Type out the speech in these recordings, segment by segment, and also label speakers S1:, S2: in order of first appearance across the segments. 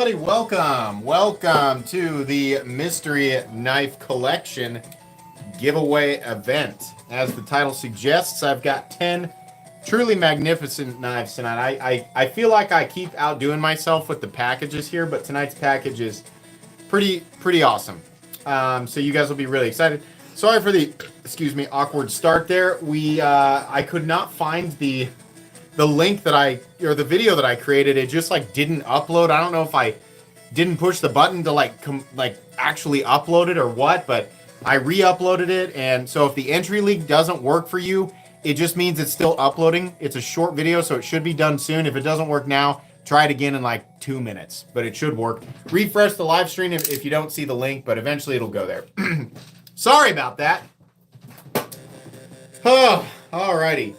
S1: Welcome to the Mystery Knife Collection giveaway event. As the title suggests, I've got 10 truly magnificent knives tonight. I feel like I keep outdoing myself with the packages here, but tonight's package is pretty awesome. So you guys will be really excited. Sorry for the awkward start there. I could not find the link or the video that I created. It just like didn't upload. I don't know if I didn't push the button to actually upload it or what, but I re-uploaded it. And so if the entry link doesn't work for you, it just means it's still uploading. It's a short video, so it should be done soon. If it doesn't work now, try it again in like 2 minutes, but it should work. Refresh the live stream if you don't see the link, but eventually it'll go there. Sorry about that. Oh, alrighty.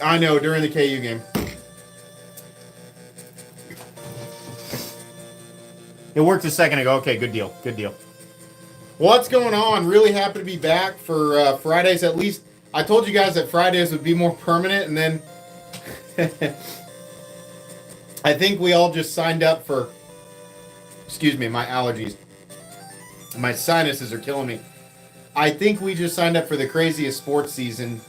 S1: I know, during the KU game. It worked a second ago. Okay, good deal. Good deal. What's going on? Really happy to be back for Fridays. At least I told you guys that Fridays would be more permanent, and then I think we all just signed up for, excuse me, my allergies. My sinuses are killing me. I think we just signed up for the craziest sports season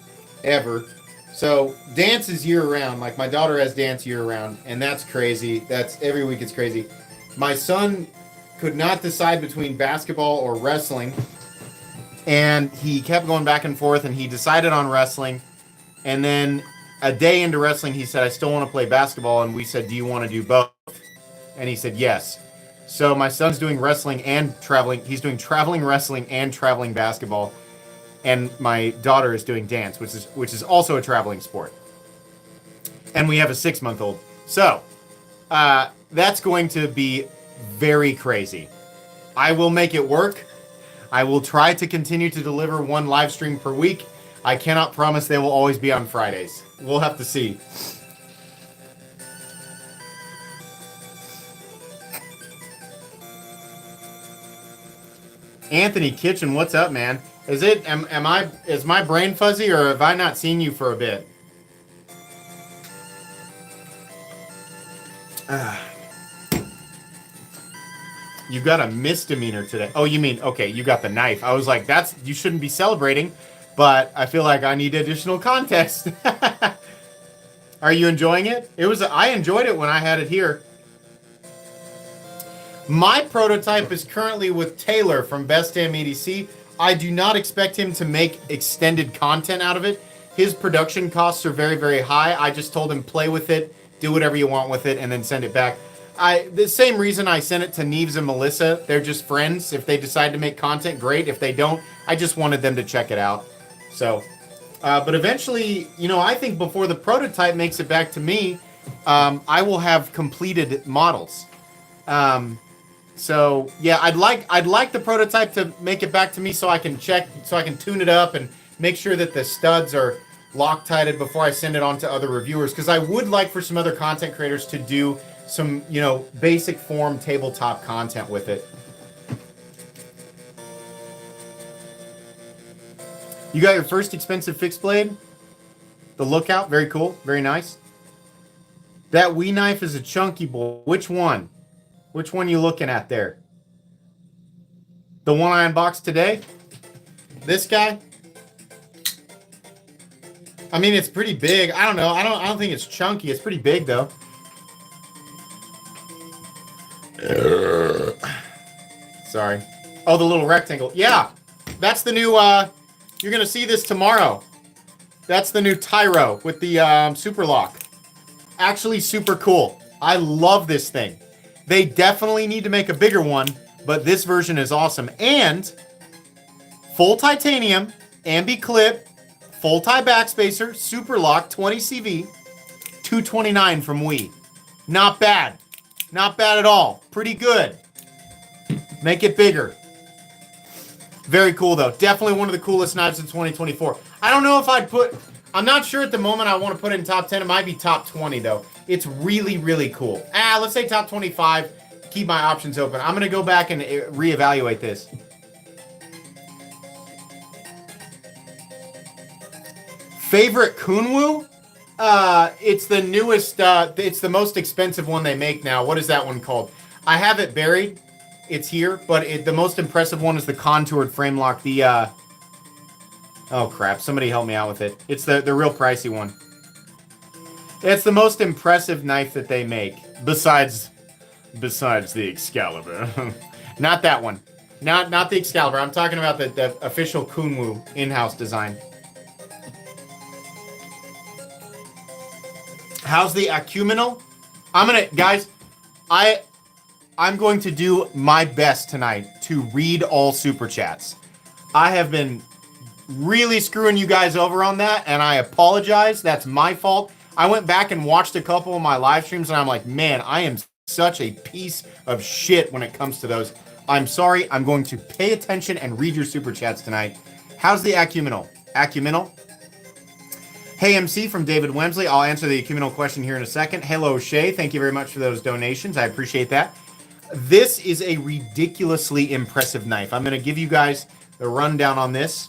S1: ever. So dance is year-round. Like, my daughter has dance year-round, and that's crazy. That's every week it's crazy. My son could not decide between basketball or wrestling, and he kept going back and forth, and he decided on wrestling. And then a day into wrestling, he said, I still want to play basketball, and we said, do you want to do both? And he said, yes. So my son's doing wrestling and traveling. He's doing traveling wrestling and traveling basketball. And my daughter is doing dance, which is also a traveling sport. And we have a 6-month-old. So that's going to be very crazy. I will make it work. I will try to continue to deliver one live stream per week. I cannot promise they will always be on Fridays. We'll have to see. Anthony Kitchen, what's up, man? Is my brain fuzzy, or have I not seen you for a bit? You got a misdemeanor today. Oh, you mean, okay, you got the knife. I was like, you shouldn't be celebrating, but I feel like I need additional context. Are you enjoying it? I enjoyed it when I had it here. My prototype is currently with Taylor from Best Damn EDC. I do not expect him to make extended content out of it. His production costs are very, very high. I just told him, play with it, do whatever you want with it, and then send it back. The same reason I sent it to Neves and Melissa. They're just friends. If they decide to make content, great. If they don't, I just wanted them to check it out. So, but eventually, I think before the prototype makes it back to me, I will have completed models. So yeah, I'd like the prototype to make it back to me so I can tune it up and make sure that the studs are Loctited before I send it on to other reviewers, because I would like for some other content creators to do some, basic form tabletop content with it. You got your first expensive fixed blade? The Lookout, very cool, very nice. That Wii knife is a chunky boy. Which one? Which one you looking at there? The one I unboxed today? This guy? I mean, it's pretty big. I don't know. I don't think it's chunky. It's pretty big though. Sorry. Oh, the little rectangle. Yeah. That's the new you're going to see this tomorrow. That's the new Tyro with the super lock. Actually super cool. I love this thing. They definitely need to make a bigger one, but this version is awesome. And full titanium, ambi clip, full tie backspacer, super lock, 20 CV, $229 from Wii. Not bad. Not bad at all. Pretty good. Make it bigger. Very cool though. Definitely one of the coolest knives in 2024. I don't know if I'm not sure at the moment I want to put it in top 10. It might be top 20 though. It's really, really cool. Let's say top 25. Keep my options open. I'm going to go back and reevaluate this. Favorite Kunwu? It's the newest, it's the most expensive one they make now. What is that one called? I have it buried. It's here, but the most impressive one is the contoured frame lock. Oh crap, somebody help me out with it. It's the real pricey one. It's the most impressive knife that they make, besides the Excalibur. Not that one. Not the Excalibur. I'm talking about the official Kunwu in-house design. How's the Acuminal? I'm going to do my best tonight to read all super chats. I have been really screwing you guys over on that, and I apologize. That's my fault. I went back and watched a couple of my live streams, and I'm like, man, I am such a piece of shit when it comes to those. I'm sorry. I'm going to pay attention and read your super chats tonight. How's the Acuminal? Acuminal? Hey MC from David Wemsley. I'll answer the Acuminal question here in a second. Hello Shay. Thank you very much for those donations. I appreciate that. This is a ridiculously impressive knife. I'm going to give you guys the rundown on this.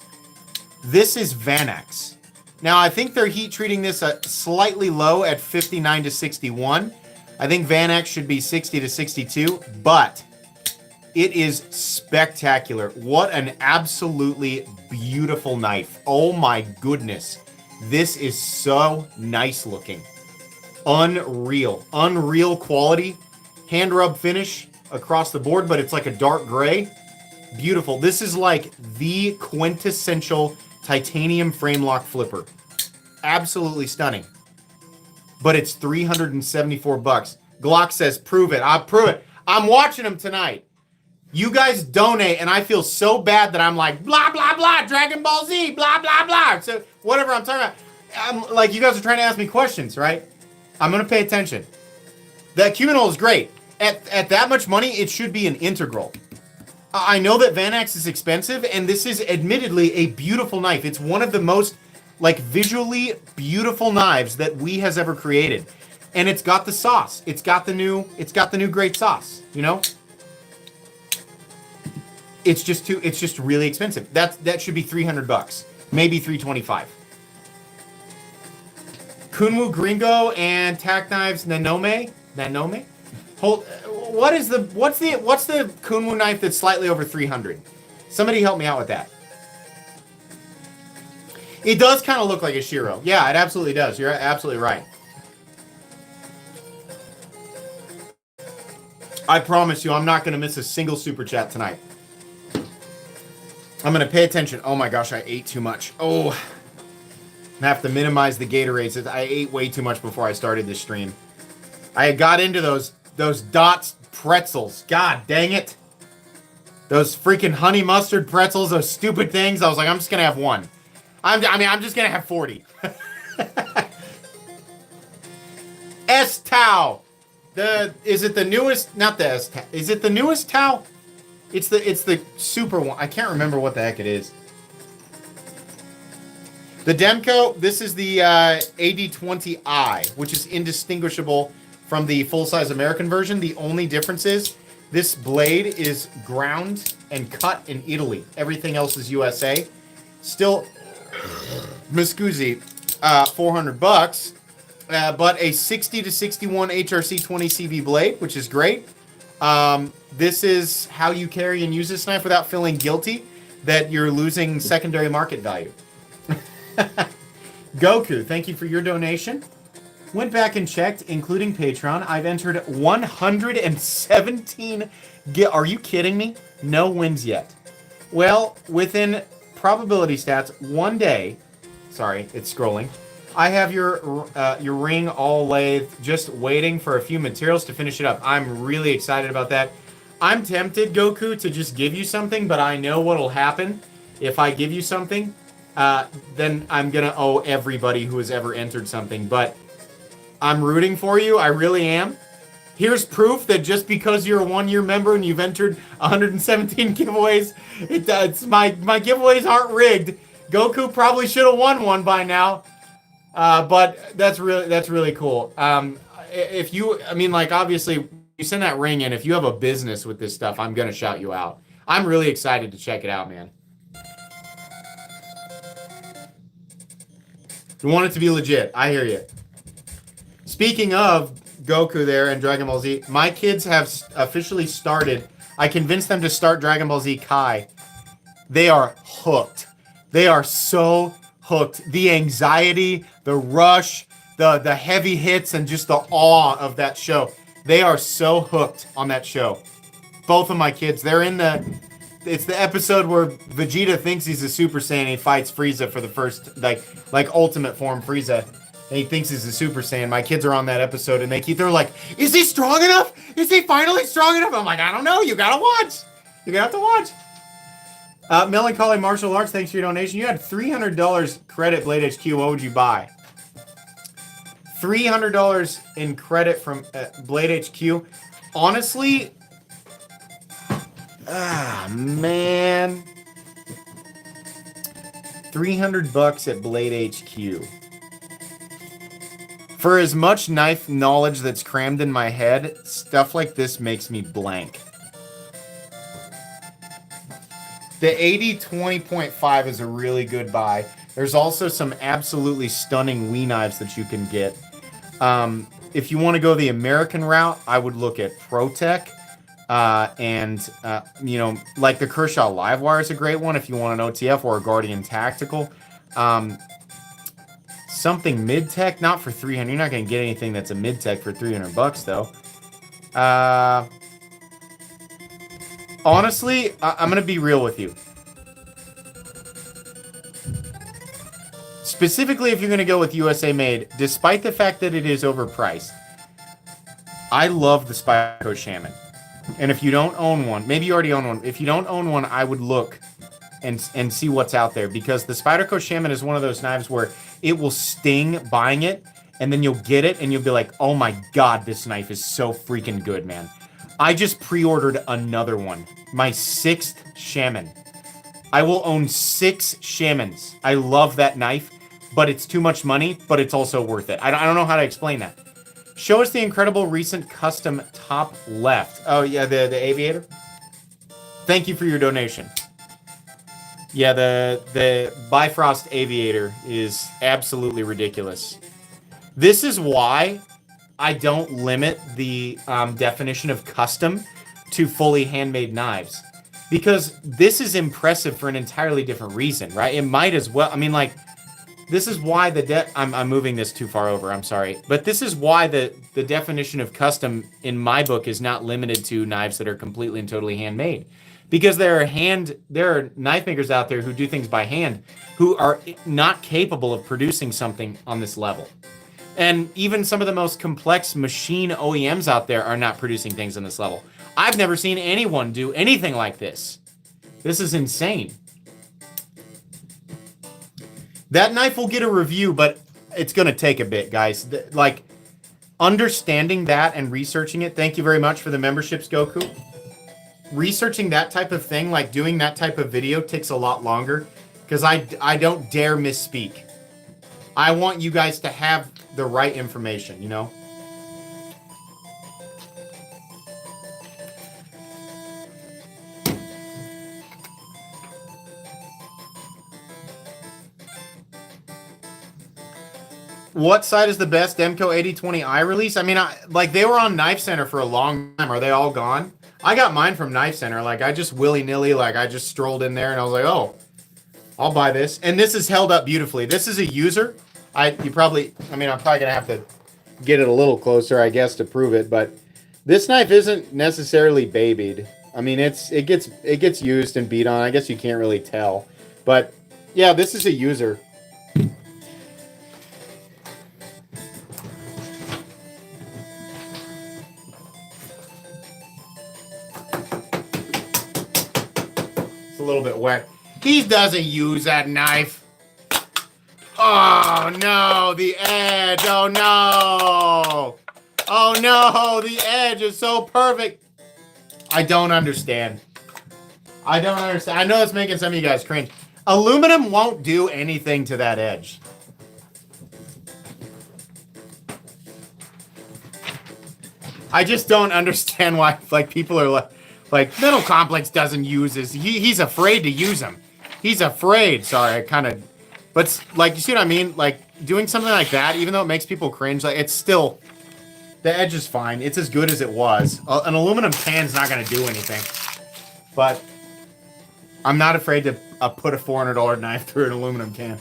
S1: This is Vanax. Now, I think they're heat treating this slightly low at 59 to 61. I think Vanax should be 60 to 62, but it is spectacular. What an absolutely beautiful knife. Oh my goodness. This is so nice looking. Unreal. Unreal quality. Hand rub finish across the board, but it's like a dark gray. Beautiful. This is like the quintessential titanium frame lock flipper. Absolutely stunning. But it's $374. Glock says, prove it. I'll prove it. I'm watching them tonight. You guys donate, and I feel so bad that I'm like, blah, blah, blah, Dragon Ball Z, blah, blah, blah. So whatever I'm talking about. I'm like, you guys are trying to ask me questions, right? I'm going to pay attention. The Acuminal is great. At that much money, it should be an integral. I know that Vanax is expensive, and this is admittedly a beautiful knife. It's one of the most, like, visually beautiful knives that We has ever created. And it's got the sauce. It's got the new great sauce, you know? It's just really expensive. That should be $300, maybe $325. Kunwu Gringo and Tack Knives Nanome. Hold. What's the Kunwu knife that's slightly over 300? Somebody help me out with that. It does kind of look like a Shiro. Yeah, it absolutely does. You're absolutely right. I promise you, I'm not going to miss a single super chat tonight. I'm going to pay attention. Oh my gosh, I ate too much. Oh, I have to minimize the Gatorades. I ate way too much before I started this stream. I got into those Dots pretzels. God dang it. Those freaking honey mustard pretzels, those stupid things. I was like, I'm just going to have one. I'm just going to have 40. S-Tau. Is it the newest? Not the S-Tau. Is it the newest Tau? It's the super one. I can't remember what the heck it is. The Demco, this is the AD20i, which is indistinguishable from the full-size American version. The only difference is this blade is ground and cut in Italy. Everything else is USA. Still, Miscusi, $400, but a 60 to 61 HRC 20 CV blade, which is great. This is how you carry and use this knife without feeling guilty that you're losing secondary market value. Goku, thank you for your donation. Went back and checked, including Patreon. I've entered 117. Are you kidding me? No wins yet. Well, within probability stats, one day. Sorry, it's scrolling. I have your ring all lathed, just waiting for a few materials to finish it up. I'm really excited about that. I'm tempted, Goku, to just give you something, but I know what'll happen if I give you something. Then I'm gonna owe everybody who has ever entered something, but I'm rooting for you. I really am. Here's proof that just because you're a one-year member and you've entered 117 giveaways, it's my giveaways aren't rigged. Goku probably should have won one by now, but that's really cool. If you, obviously, you send that ring in. If you have a business with this stuff, I'm gonna shout you out. I'm really excited to check it out, man. You want it to be legit. I hear you. Speaking of Goku there and Dragon Ball Z, my kids have officially started. I convinced them to start Dragon Ball Z Kai. They are hooked. They are so hooked. The anxiety, the rush, the heavy hits, and just the awe of that show. They are so hooked on that show. Both of my kids, they're in it's the episode where Vegeta thinks he's a Super Saiyan and he fights Frieza for the first, like ultimate form Frieza. And he thinks he's a Super Saiyan. My kids are on that episode and they're like, is he strong enough? Is he finally strong enough? I'm like, I don't know. You gotta watch. You have to watch. Melancholy Martial Arts, thanks for your donation. You had $300 credit Blade HQ. What would you buy? $300 in credit from Blade HQ. Honestly, man. $300 at Blade HQ. For as much knife knowledge that's crammed in my head, stuff like this makes me blank. The 80-20.5 is a really good buy. There's also some absolutely stunning Wii knives that you can get. If you want to go the American route, I would look at ProTech. Like the Kershaw Livewire is a great one if you want an OTF or a Guardian Tactical. Something mid-tech, not for 300. You're not going to get anything that's a mid-tech for $300 though. Honestly, I'm going to be real with you. Specifically, if you're going to go with USA made, despite the fact that it is overpriced, I love the Spyco Shaman. And if you don't own one, maybe you already own one. If you don't own one, I would look and see what's out there, because the Spyco Shaman is one of those knives where it will sting buying it, and then you'll get it and you'll be like, oh my god, this knife is so freaking good, man. I just pre-ordered another one, my 6th Shaman. I will own 6 Shamans. I love that knife, but it's too much money, but it's also worth it. I don't know how to explain that. Show us the incredible recent custom top left. Oh yeah, the Aviator. Thank you for your donation. Yeah, the Bifrost Aviator is absolutely ridiculous. This is why I don't limit the definition of custom to fully handmade knives. Because this is impressive for an entirely different reason, right? It might as well, I mean, like, this is why I'm moving this too far over, I'm sorry. But this is why the definition of custom in my book is not limited to knives that are completely and totally handmade. Because there are knife makers out there who do things by hand who are not capable of producing something on this level. And even some of the most complex machine OEMs out there are not producing things on this level. I've never seen anyone do anything like this. This is insane. That knife will get a review, but it's going to take a bit, guys. Like, understanding that and researching it, thank you very much for the memberships, Goku. Researching that type of thing, like doing that type of video, takes a lot longer, because I don't dare misspeak. I want you guys to have the right information, you know? What side is the best Demco 8020i release? I mean, they were on Knife Center for a long time. Are they all gone? I got mine from Knife Center. Like, I just willy-nilly, I just strolled in there and I was like, oh, I'll buy this. And this is held up beautifully. This is a user. I'm probably going to have to get it a little closer, I guess, to prove it. But this knife isn't necessarily babied. I mean, it gets used and beat on. I guess you can't really tell. But, yeah, this is a user. A little bit wet. He doesn't use that knife. Oh no, the edge. Oh no. Oh no, the edge is so perfect. I don't understand. I know it's making some of you guys cringe. Aluminum won't do anything to that edge. I just don't understand why people are Metal Complex doesn't use his. He's afraid to use them. He's afraid. Sorry, I kind of. But you see what I mean? doing something like that, even though it makes people cringe, like it's still, the edge is fine. It's as good as it was. An aluminum can's not going to do anything. But I'm not afraid to put a $400 knife through an aluminum can.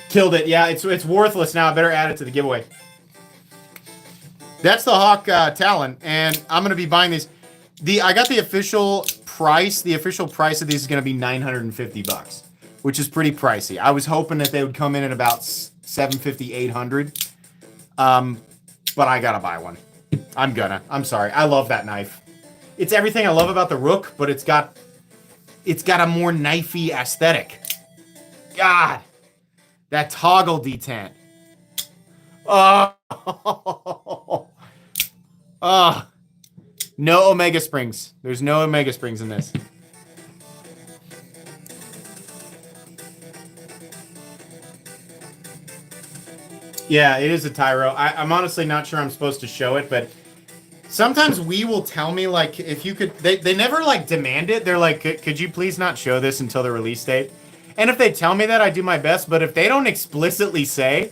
S1: Killed it. Yeah, it's worthless now. I better add it to the giveaway. That's the Hawk Talon, and I'm going to be buying these. I got the official price. The official price of these is going to be $950, which is pretty pricey. I was hoping that they would come in at about $750, $800. But I got to buy one. I'm sorry. I love that knife. It's everything I love about the Rook, but it's got a more knifey aesthetic. God. That toggle detent. Oh. Oh. No Omega Springs. There's no Omega Springs in this. Yeah, it is a Tyro. I'm honestly not sure I'm supposed to show it, but sometimes we will tell me, like, if you could... They never, like, demand it. They're like, could you please not show this until the release date? And if they tell me that, I do my best. But if they don't explicitly say,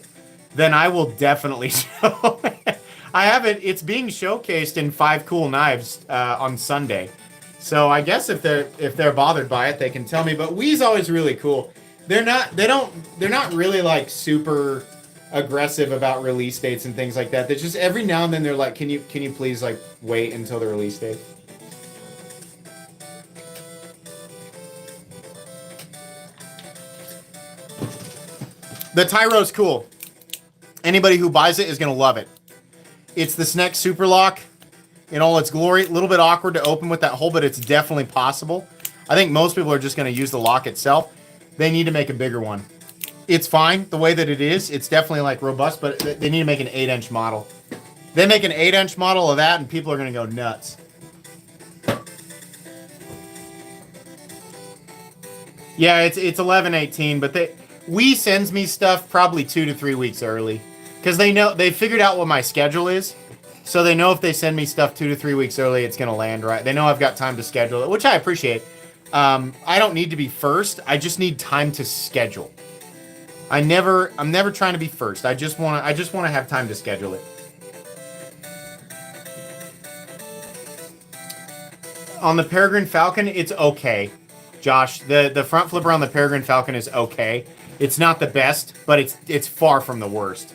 S1: then I will definitely show it. I have it. It's being showcased in 5 Cool Knives on Sunday. So I guess if they're bothered by it, they can tell me. But Wee's always really cool. They're not really like super aggressive about release dates and things like that. They just every now and then they're like, can you please like wait until the release date? The Tyro's cool. Anybody who buys it is going to love it. It's the Sneck Super Lock in all its glory. A little bit awkward to open with that hole, but it's definitely possible. I think most people are just going to use the lock itself. They need to make a bigger one. It's fine the way that it is. It's definitely like robust, but they need to make an 8-inch model. They make an 8-inch model of that, and people are going to go nuts. Yeah, it's 11/18, but Wii sends me stuff probably 2 to 3 weeks early, because they figured out what my schedule is, so they know if they send me stuff 2 to 3 weeks early, it's going to land right. They know I've got time to schedule it, which I appreciate. I don't need to be first. I just need time to schedule. I'm never trying to be first. I just want to have time to schedule it. On the Peregrine Falcon, it's okay. Josh, the front flipper on the Peregrine Falcon is okay. It's not the best, but it's far from the worst.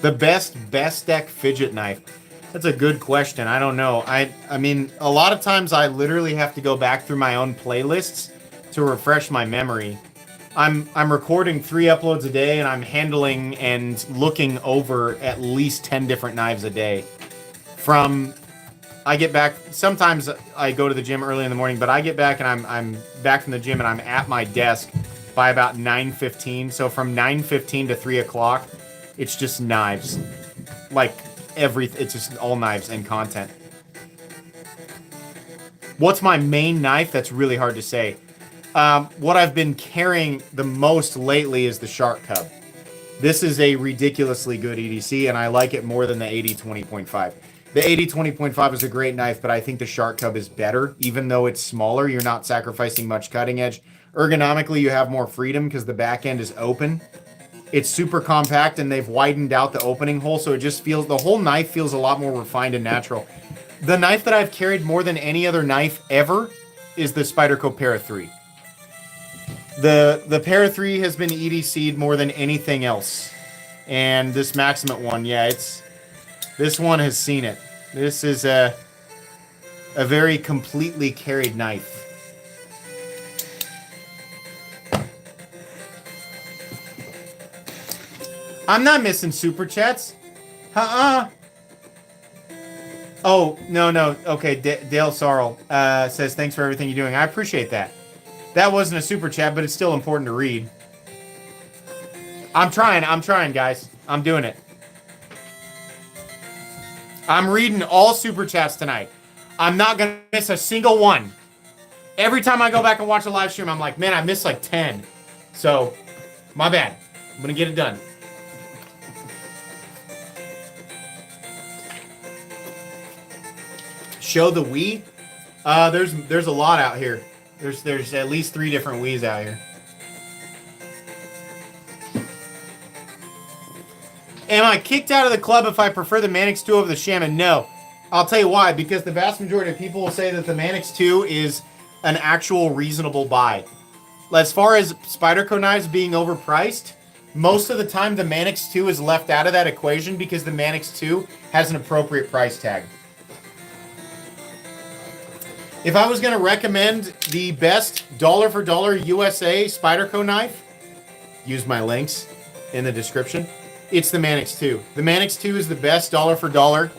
S1: The best deck fidget knife. That's a good question. I don't know. I mean, a lot of times I literally have to go back through my own playlists to refresh my memory. I'm recording 3 uploads a day, and I'm handling and looking over at least 10 different knives a day. I get back, sometimes I go to the gym early in the morning, but I get back and I'm back from the gym and I'm at my desk by about 9:15. So from 9:15 to 3 o'clock, it's just knives. Like it's just all knives and content. What's my main knife? That's really hard to say. What I've been carrying the most lately is the Shark Cub. This is a ridiculously good EDC, and I like it more than the 80-20.5. The 80-20.5 is a great knife, but I think the Shark Cub is better. Even though it's smaller, you're not sacrificing much cutting edge. Ergonomically, you have more freedom because the back end is open. It's super compact, and they've widened out the opening hole, so it just feels, the whole knife feels a lot more refined and natural. The knife that I've carried more than any other knife ever is the Spyderco Para 3. The Para 3 has been EDC'd more than anything else. And this Maximate one, yeah, this one has seen it. This is a very completely carried knife. I'm not missing super chats. Oh, no. Okay, Dale Sorrell says, thanks for everything you're doing. I appreciate that. That wasn't a super chat, but it's still important to read. I'm trying, guys. I'm doing it. I'm reading all super chats tonight. I'm not going to miss a single one. Every time I go back and watch a live stream, I'm like, man, I missed like 10. So, my bad. I'm going to get it done. Show the Wii. There's a lot out here. There's at least 3 different Wiis out here. Am I kicked out of the club if I prefer the Manix 2 over the Shaman? No. I'll tell you why. Because the vast majority of people will say that the Manix 2 is an actual reasonable buy. As far as Spyderco knives being overpriced, most of the time the Manix 2 is left out of that equation because the Manix 2 has an appropriate price tag. If I was going to recommend the best dollar for dollar USA Spyderco knife, use my links in the description. It's the Manix 2. The Manix 2 is the best dollar for dollar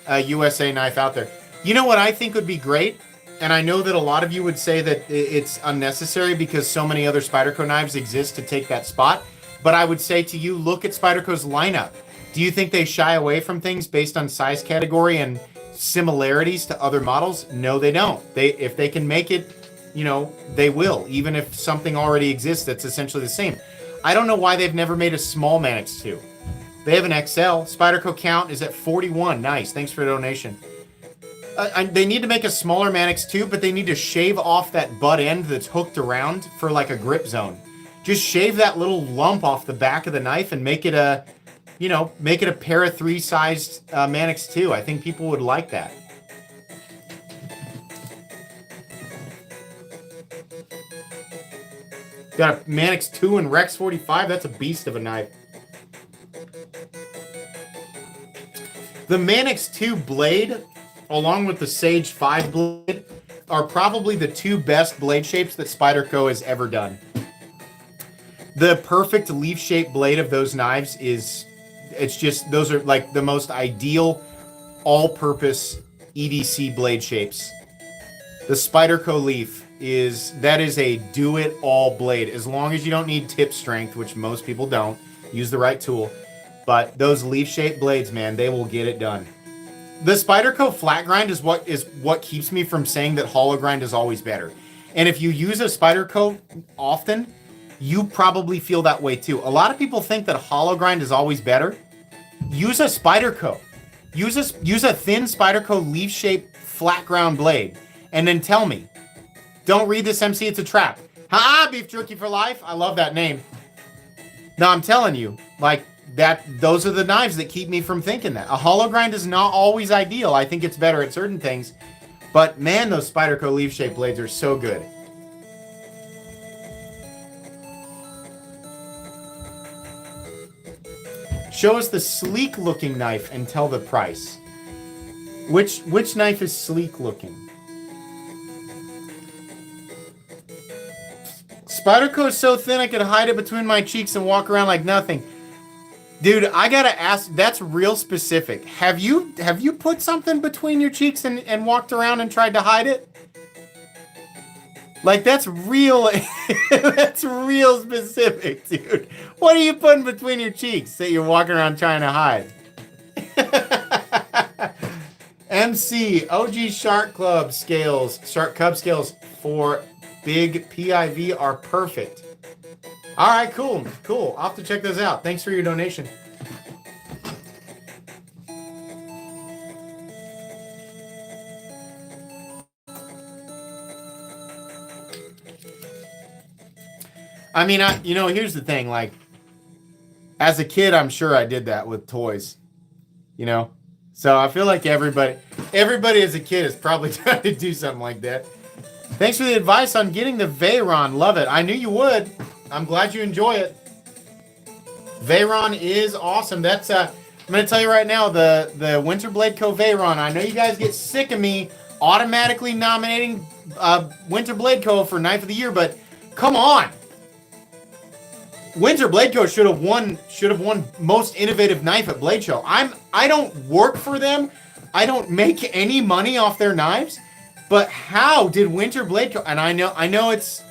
S1: USA knife out there. You know what I think would be great? And I know that a lot of you would say that it's unnecessary because so many other Spyderco knives exist to take that spot. But I would say to you, look at Spyderco's lineup. Do you think they shy away from things based on size category and similarities to other models? No, they don't. If they can make it, you know, they will. Even if something already exists that's essentially the same. I don't know why they've never made a small Manix 2. They have an XL. Spyderco count is at 41. Nice. Thanks for the donation. They need to make a smaller Manix 2, but they need to shave off that butt end that's hooked around for like a grip zone. Just shave that little lump off the back of the knife and make it a, you know, make it a para 3 sized Manix 2. I think people would like that. Got a Manix 2 and Rex 45. That's a beast of a knife. The Manix 2 blade, along with the Sage 5 blade, are probably the 2 best blade shapes that Spyderco has ever done. The perfect leaf-shaped blade of those knives is, it's just, those are like the most ideal all-purpose EDC blade shapes. The Spyderco leaf that is a do-it-all blade. As long as you don't need tip strength, which most people don't, use the right tool. But those leaf-shaped blades, man, they will get it done. The Spyderco flat grind is what keeps me from saying that hollow grind is always better. And if you use a Spyderco often, you probably feel that way too. A lot of people think that hollow grind is always better. Use a Spyderco. Use a thin Spyderco leaf-shaped flat ground blade. And then tell me. Don't read this, MC, it's a trap. Ha! Beef jerky for life. I love that name. No, I'm telling you, like, those are the knives that keep me from thinking that. A hollow grind is not always ideal. I think it's better at certain things. But man, those Spyderco leaf-shaped blades are so good. Show us the sleek looking knife and tell the price. Which knife is sleek looking? Spyderco is so thin I could hide it between my cheeks and walk around like nothing. Dude, I gotta ask, that's real specific. Have you put something between your cheeks and walked around and tried to hide it? Like, that's real, that's real specific, dude. What are you putting between your cheeks that you're walking around trying to hide? MC, OG Shark Club scales, Shark Cub scales for big PIV are perfect. All right, cool. I'll have to check those out. Thanks for your donation. I mean, here's the thing. Like, as a kid, I'm sure I did that with toys. You know? So I feel like everybody as a kid is probably trying to do something like that. Thanks for the advice on getting the Veyron. Love it. I knew you would. I'm glad you enjoy it. Veyron is awesome. That's I'm going to tell you right now, the Winterblade Co. Veyron. I know you guys get sick of me automatically nominating Winterblade Co. for Knife of the Year, but come on. Winterblade Co. should have won most innovative knife at Blade Show. I don't work for them. I don't make any money off their knives. But how did Winterblade Co. And I know it's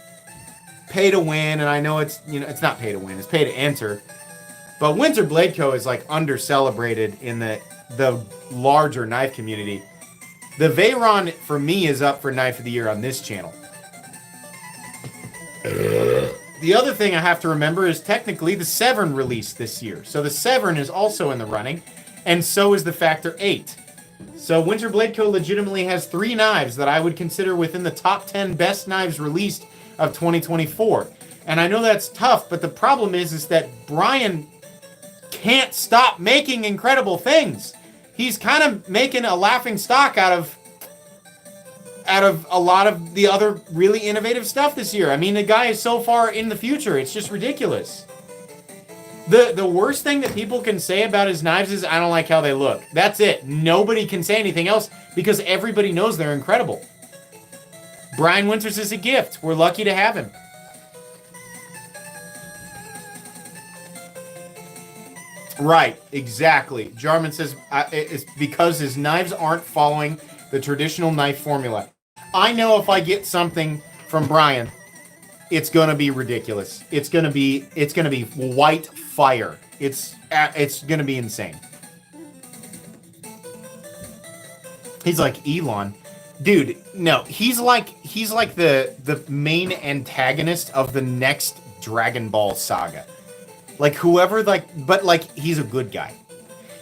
S1: pay to win, and I know it's it's not pay to win, it's pay to enter. But Winterblade Co. is like under celebrated in the larger knife community. The Veyron for me is up for Knife of the Year on this channel. The other thing I have to remember is technically the Severn released this year. So the Severn is also in the running, and so is the Factor 8. So Winterblade Co. legitimately has 3 knives that I would consider within the top 10 best knives released of 2024. And I know that's tough, but the problem is that Brian can't stop making incredible things. He's kind of making a laughing stock out of a lot of the other really innovative stuff this year. I mean, the guy is so far in the future. It's just ridiculous. The worst thing that people can say about his knives is, I don't like how they look. That's it. Nobody can say anything else because everybody knows they're incredible. Brian Winters is a gift. We're lucky to have him. Right, exactly. Jarman says it's because his knives aren't following the traditional knife formula. I know if I get something from Brian, it's gonna be ridiculous. It's gonna be white fire. It's gonna be insane. He's like Elon, dude. No, he's like the main antagonist of the next Dragon Ball saga. Like whoever, but he's a good guy.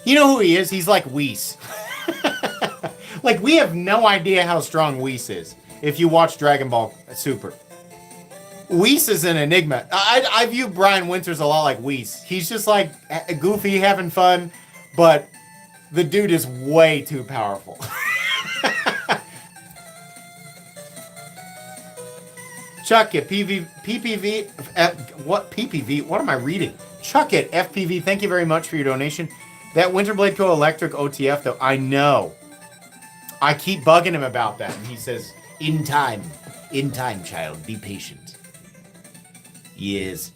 S1: You know who he is? He's like Whis. Like, we have no idea how strong Whis is if you watch Dragon Ball Super. Whis is an enigma. I view Brian Winters a lot like Whis. He's just like goofy, having fun, but the dude is way too powerful. Chuck it, PPV, what PPV? What am I reading? Chuck it, FPV. Thank you very much for your donation. That Winterblade Co. Electric OTF, though, I know. I keep bugging him about that, and he says, in time, child, be patient. Yes.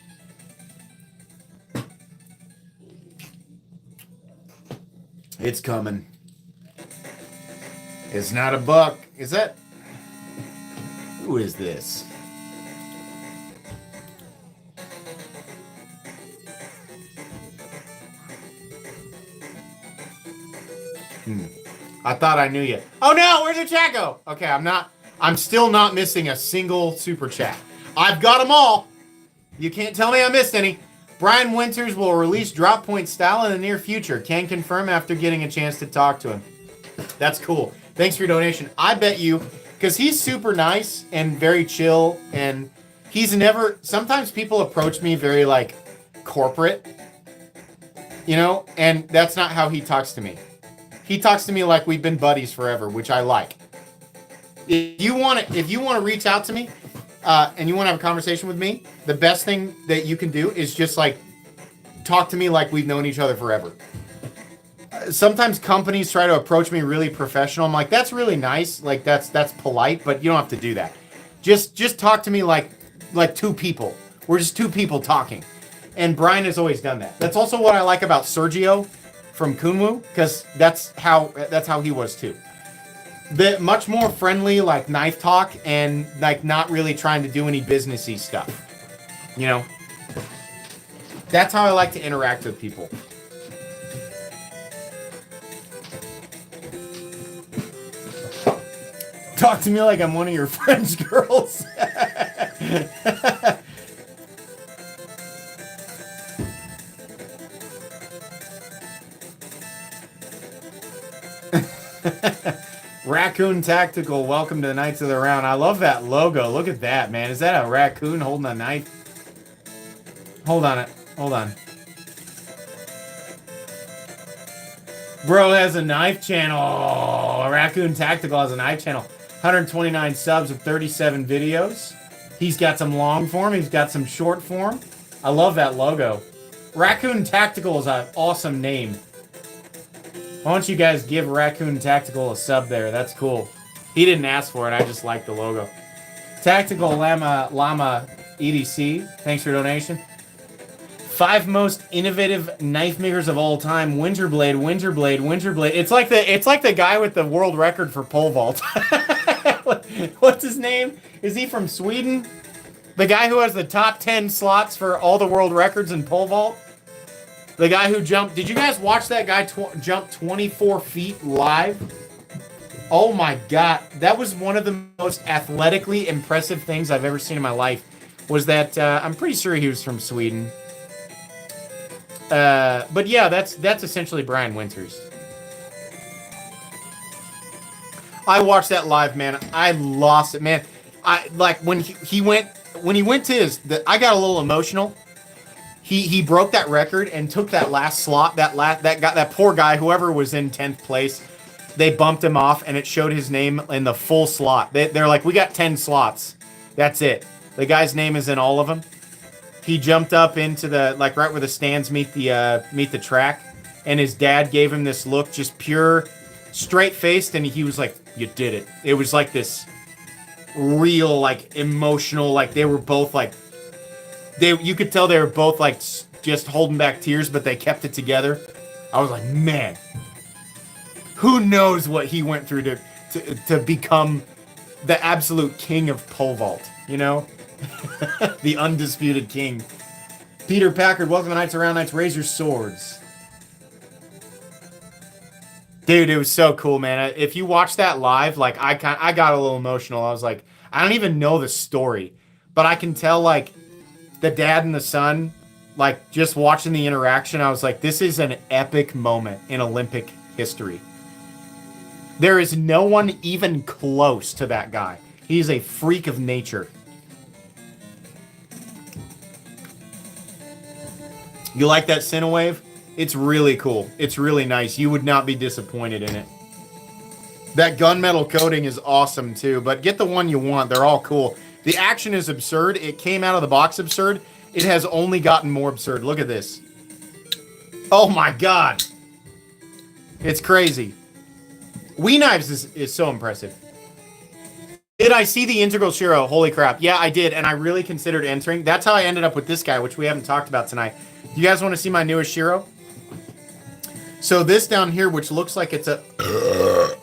S1: It's coming. It's not a buck. Is that? Who is this? I thought I knew you. Oh no, where'd the chat go? Okay, I'm still not missing a single super chat. I've got them all. You can't tell me I missed any. Brian Winters will release Drop Point style in the near future. Can confirm after getting a chance to talk to him. That's cool. Thanks for your donation. I bet you, because he's super nice and very chill, and he's never, sometimes people approach me very like corporate, you know, and that's not how he talks to me. He talks to me like we've been buddies forever, which I like. If you want to reach out to me, and you want to have a conversation with me, the best thing that you can do is just like talk to me like we've known each other forever. Sometimes companies try to approach me really professional. I'm like, that's really nice, like that's polite, but you don't have to do that. Just talk to me like two people. We're just two people talking. And Brian has always done that. That's also what I like about Sergio from Kunwu, because that's how he was too. The much more friendly, like knife talk, and like not really trying to do any businessy stuff. You know, that's how I like to interact with people. Talk to me like I'm one of your friends' girls. Raccoon Tactical, welcome to the Knights of the Round. I love that logo. Look at that, man. Is that a raccoon holding a knife? Hold on. Bro has a knife channel. Oh, Raccoon Tactical has a knife channel. 129 subs with 37 videos. He's got some long form. He's got some short form. I love that logo. Raccoon Tactical is an awesome name. Why don't you guys give Raccoon Tactical a sub there? That's cool. He didn't ask for it. I just like the logo. Tactical Llama EDC. Thanks for your donation. 5 most innovative knife makers of all time. Winterblade. It's like the guy with the world record for pole vault. What's his name? Is he from Sweden? The guy who has the top 10 slots for all the world records in pole vault? The guy who jumped... Did you guys watch that guy jump 24 feet live? Oh my god. That was one of the most athletically impressive things I've ever seen in my life. Was that... I'm pretty sure he was from Sweden. But yeah, that's essentially Brian Winters. I watched that live, man. I lost it, man. I like when he went to his. I got a little emotional. He broke that record and took that last slot. That poor guy, whoever was in 10th place, they bumped him off, and it showed his name in the full slot. They're like, we got 10 slots. That's it. The guy's name is in all of them. He jumped up into the right where the stands meet the track, and his dad gave him this look, just pure, straight faced, and he was like, "You did it." It was like this real, like emotional, like they were both like you could tell they were both like just holding back tears, but they kept it together. I was like, man, who knows what he went through to become the absolute king of pole vault, you know? The undisputed king. Peter Packard, welcome to Knights Around Knights, raise your swords. Dude, it was so cool, man. If you watch that live, like I got a little emotional. I was like, I don't even know the story, but I can tell like the dad and the son, like just watching the interaction, I was like, this is an epic moment in Olympic history. There is no one even close to that guy. He's a freak of nature. You like that Cinewave? It's really cool. It's really nice. You would not be disappointed in it. That gunmetal coating is awesome too, but get the one you want. They're all cool. The action is absurd. It came out of the box absurd. It has only gotten more absurd. Look at this. Oh my god. It's crazy. Wii Knives is so impressive. Did I see the Integral Shiro? Holy crap. Yeah, I did, and I really considered entering. That's how I ended up with this guy, which we haven't talked about tonight. You guys want to see my newest Shiro? So this down here, which looks like it's a...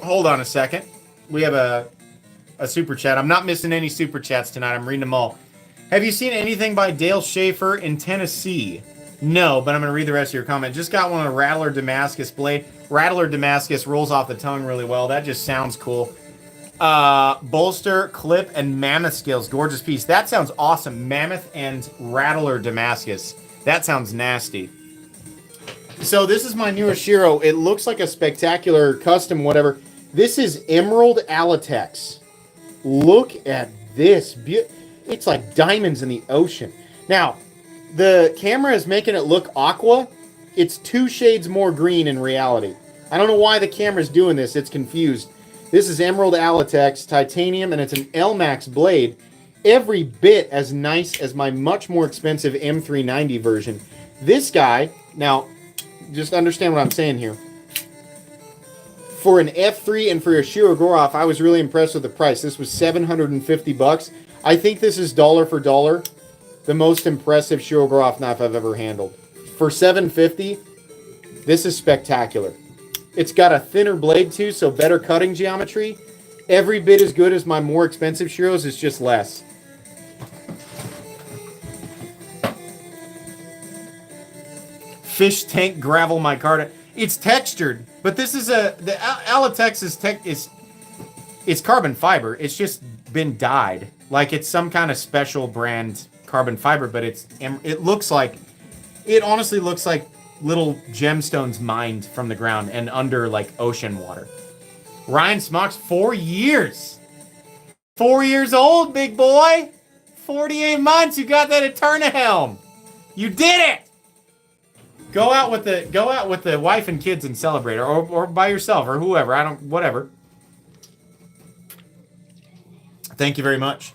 S1: Hold on a second. We have a super chat. I'm not missing any super chats tonight. I'm reading them all. Have you seen anything by Dale Schaefer in Tennessee? No, but I'm going to read the rest of your comment. Just got one on a Rattler Damascus blade. Rattler Damascus rolls off the tongue really well. That just sounds cool. Bolster, clip, and mammoth scales. Gorgeous piece. That sounds awesome. Mammoth and Rattler Damascus. That sounds nasty. So this is my newest Shiro. It looks like a spectacular custom whatever. This is Emerald Alatex. Look at this. It's like diamonds in the ocean. Now, the camera is making it look aqua. It's 2 shades more green in reality. I don't know why the camera's doing this. It's confused. This is Emerald Alatex, titanium, and it's an L-Max blade. Every bit as nice as my much more expensive M390 version. This guy, now, just understand what I'm saying here. For an F3 and for a Shiro Goroff, I was really impressed with the price. This was $750. I think this is dollar for dollar the most impressive Shiro Goroff knife I've ever handled. For $750, this is spectacular. It's got a thinner blade too, so better cutting geometry. Every bit as good as my more expensive Shiros, it's just less. Fish tank gravel micarta. It's textured, but this is the Alatex is it's carbon fiber. It's just been dyed. Like it's some kind of special brand carbon fiber, but it honestly looks like little gemstones mined from the ground and under like ocean water. Ryan Smocks, 4 years. 4 years old, big boy. 48 months, you got that Eterna helm. You did it. Go out with the wife and kids and celebrate, or by yourself, or whoever. Whatever. Thank you very much.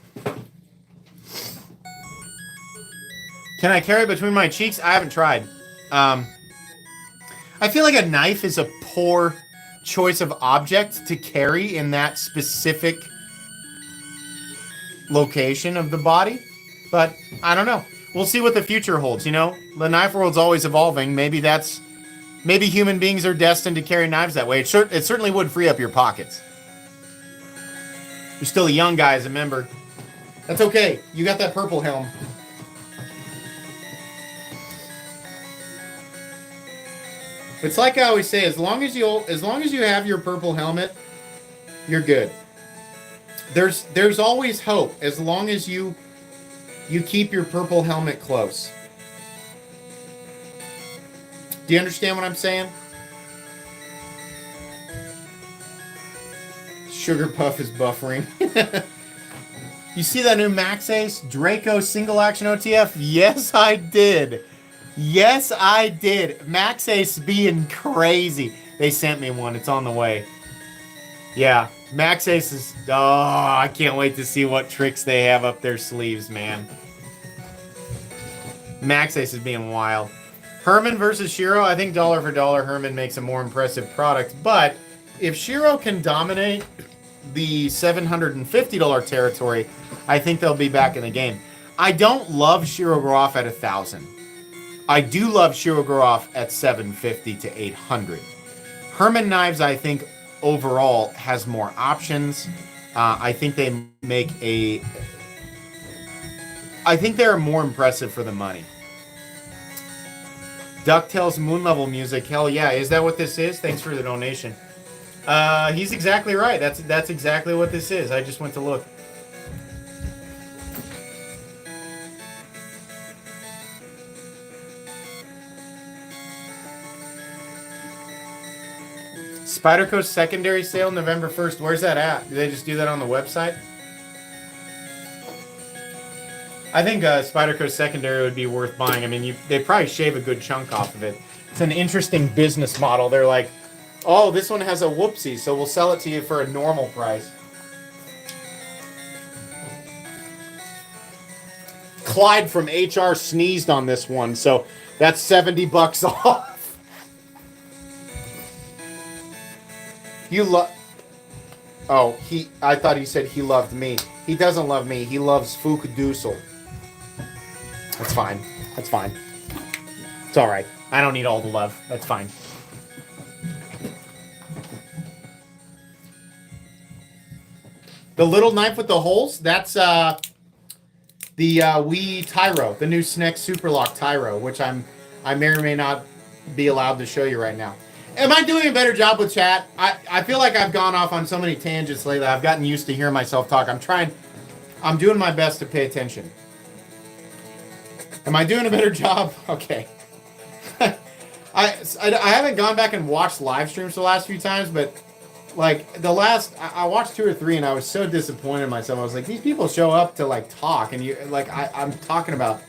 S1: Can I carry it between my cheeks? I haven't tried. I feel like a knife is a poor choice of object to carry in that specific location of the body, but I don't know. We'll see what the future holds, you know? The knife world's always evolving. Maybe human beings are destined to carry knives that way. It certainly would free up your pockets. You're still a young guy as a member. That's okay. You got that purple helm. It's like I always say, as long as you have your purple helmet, you're good. There's always hope as long as you keep your purple helmet close. Do you understand what I'm saying? Sugar Puff is buffering. You see that new Max Ace Draco single action OTF? Yes, I did. Yes, I did. Max Ace being crazy. They sent me one. It's on the way. Yeah, Max Ace is... Oh, I can't wait to see what tricks they have up their sleeves, man. Max Ace is being wild. Herman versus Shiro. I think dollar for dollar, Herman makes a more impressive product. But if Shiro can dominate the $750 territory, I think they'll be back in the game. I don't love Shiro Groff at 1,000. I do love Shiro Groff at 750 to 800. Herman Knives, I think, overall has more options. I think they make a... I think they're more impressive for the money. DuckTales Moon Level music. Hell yeah. Is that what this is? Thanks for the donation. He's exactly right. That's exactly what this is. I just went to look. Spyderco's secondary sale November 1st. Where's that at? Do they just do that on the website? I think Spyderco's secondary would be worth buying. I mean, they probably shave a good chunk off of it. It's an interesting business model. They're like, oh, this one has a whoopsie, so we'll sell it to you for a normal price. Clyde from HR sneezed on this one, so that's $70 off. You love... Oh, I thought he said he loved me. He doesn't love me. He loves Fook Dusel. That's fine. That's fine. It's alright. I don't need all the love. That's fine. The little knife with the holes, that's the Wii Tyro, the new SNEC Superlock Tyro, which I may or may not be allowed to show you right now. Am I doing a better job with chat? I feel like I've gone off on so many tangents lately. I've gotten used to hearing myself talk. I'm doing my best to pay attention. Am I doing a better job? Okay. I haven't gone back and watched live streams the last few times, but like I watched 2 or 3 and I was so disappointed in myself. I was like, these people show up to like talk and I'm talking about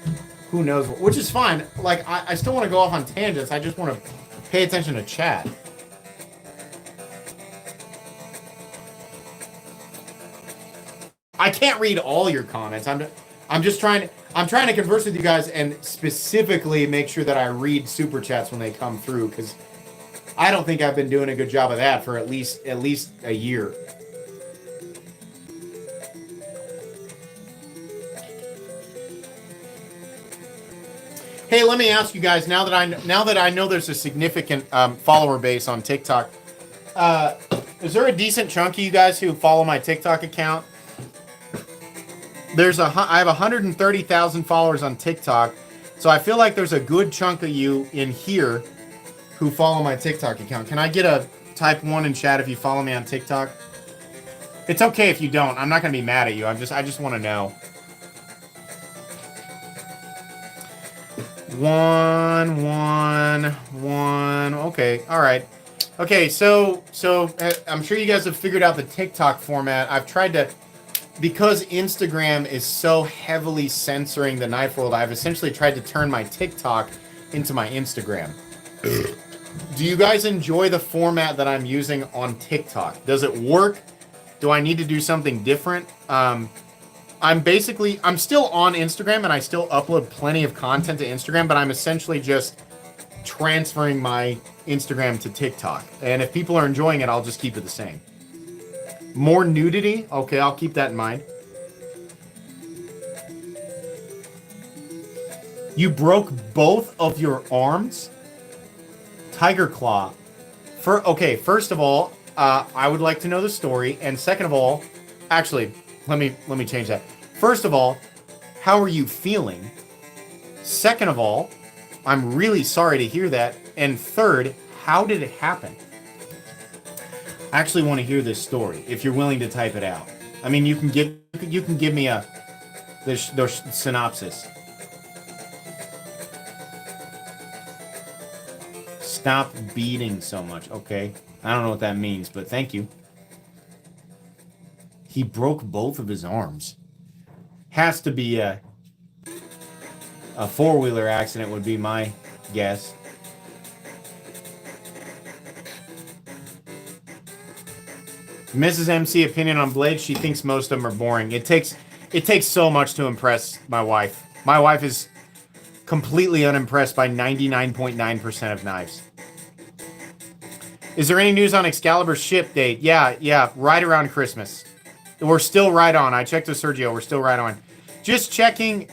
S1: who knows what, which is fine. Like I still want to go off on tangents. I just want to pay attention to chat. I can't read all your comments. I'm just trying to converse with you guys and specifically make sure that I read super chats when they come through, because I don't think I've been doing a good job of that for at least a year. Hey, let me ask you guys, now that I know there's a significant follower base on TikTok, is there a decent chunk of you guys who follow my TikTok account? I have 130,000 followers on TikTok, so I feel like there's a good chunk of you in here who follow my TikTok account. Can I get a type 1 in chat if you follow me on TikTok? It's okay if you don't. I'm not gonna be mad at you. I just want to know. 1, 1, 1. Okay, all right. Okay, so I'm sure you guys have figured out the TikTok format. I've tried to, because Instagram is so heavily censoring the knife world, I've essentially tried to turn my TikTok into my Instagram. Do you guys enjoy the format that I'm using on TikTok? Does it work? Do I need to do something different? I'm still on Instagram and I still upload plenty of content to Instagram, but I'm essentially just transferring my Instagram to TikTok. And if people are enjoying it, I'll just keep it the same. More nudity? Okay, I'll keep that in mind. You broke both of your arms? Tiger Claw. First of all, I would like to know the story. And second of all, actually, let me change that. First of all, how are you feeling? Second of all, I'm really sorry to hear that. And third, how did it happen? I actually want to hear this story, if you're willing to type it out. I mean, you can give me the synopsis. Stop beating so much. Okay. I don't know what that means, but thank you. He broke both of his arms. Has to be a four-wheeler accident would be my guess. Mrs. MC opinion on Blade, she thinks most of them are boring. It takes so much to impress my wife. My wife is completely unimpressed by 99.9% of knives. Is there any news on Excalibur's ship date? Yeah, right around Christmas. We're still right on. I checked with Sergio. We're still right on. Just checking.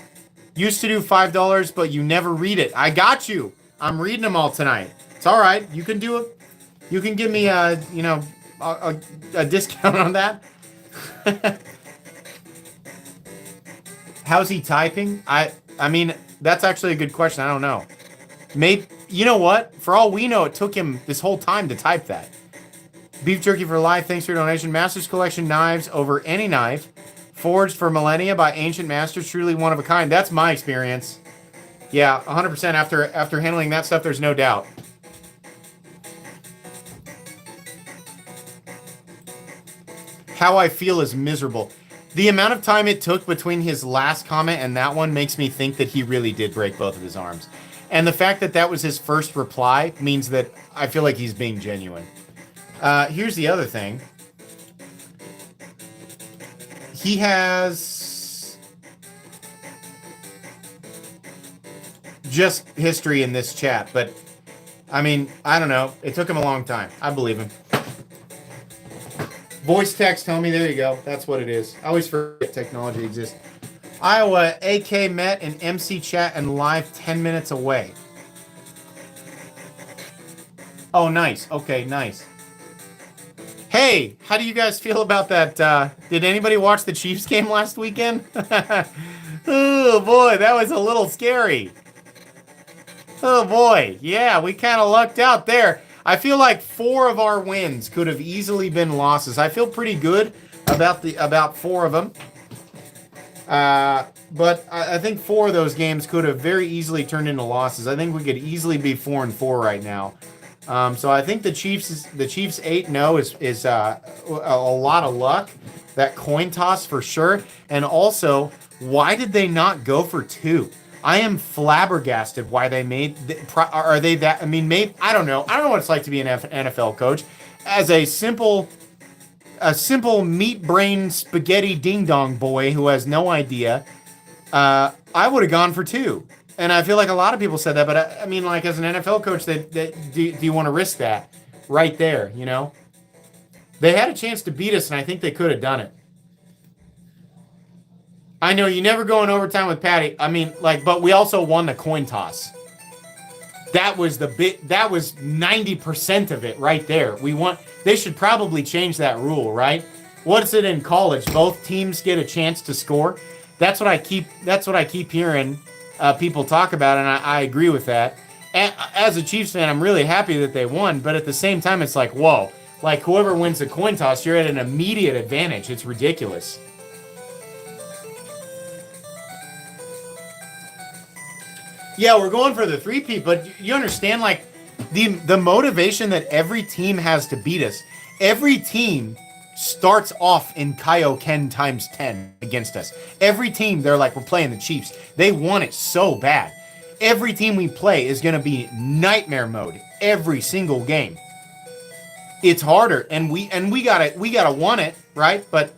S1: Used to do $5, but you never read it. I got you. I'm reading them all tonight. It's all right. You can do it. You can give me a discount on that. How's he typing? I mean, that's actually a good question. I don't know. Maybe, you know what? For all we know, it took him this whole time to type that. Beef Jerky for Life, thanks for your donation. Masters Collection knives over any knife. Forged for millennia by ancient masters, truly one of a kind. That's my experience. Yeah, 100% after handling that stuff, there's no doubt. How I feel is miserable. The amount of time it took between his last comment and that one makes me think that he really did break both of his arms. And the fact that that was his first reply means that I feel like he's being genuine. Here's the other thing. He has just history in this chat, but I mean, I don't know. It took him a long time. I believe him. Voice text, homie. There you go. That's what it is. I always forget technology exists. Iowa, AK met in MC chat and live 10 minutes away. Oh, nice. Okay, nice. Hey, how do you guys feel about that? Did anybody watch the Chiefs game last weekend? Oh, boy, that was a little scary. Oh, boy. Yeah, we kind of lucked out there. I feel like 4 of our wins could have easily been losses. I feel pretty good about 4 of them. But I think 4 of those games could have very easily turned into losses. I think we could easily be 4-4 right now. So I think the Chiefs 8-0 is a lot of luck. That coin toss for sure. And also, why did they not go for 2? I am flabbergasted why they made. Are they that? I mean, maybe I don't know. I don't know what it's like to be an NFL coach. As a simple meat brain spaghetti ding dong boy who has no idea, I would have gone for 2. And I feel like a lot of people said that, but I mean, like as an NFL coach, do you want to risk that right there? You know, they had a chance to beat us, and I think they could have done it. I know you never go in overtime with Patty. I mean, like, but we also won the coin toss. That was that was 90% of it right there. We won. They should probably change that rule, right? What's it in college? Both teams get a chance to score. That's what I keep hearing people talk about, and I agree with that. And as a Chiefs fan, I'm really happy that they won, but at the same time, it's like, whoa, like whoever wins the coin toss, you're at an immediate advantage. It's ridiculous. Yeah, we're going for the 3-peat, but you understand, like, the motivation that every team has to beat us. Every team starts off in Kaioken times 10 against us. Every team, they're like, we're playing the Chiefs. They want it so bad. Every team we play is going to be nightmare mode every single game. It's harder, and we gotta want it, right? But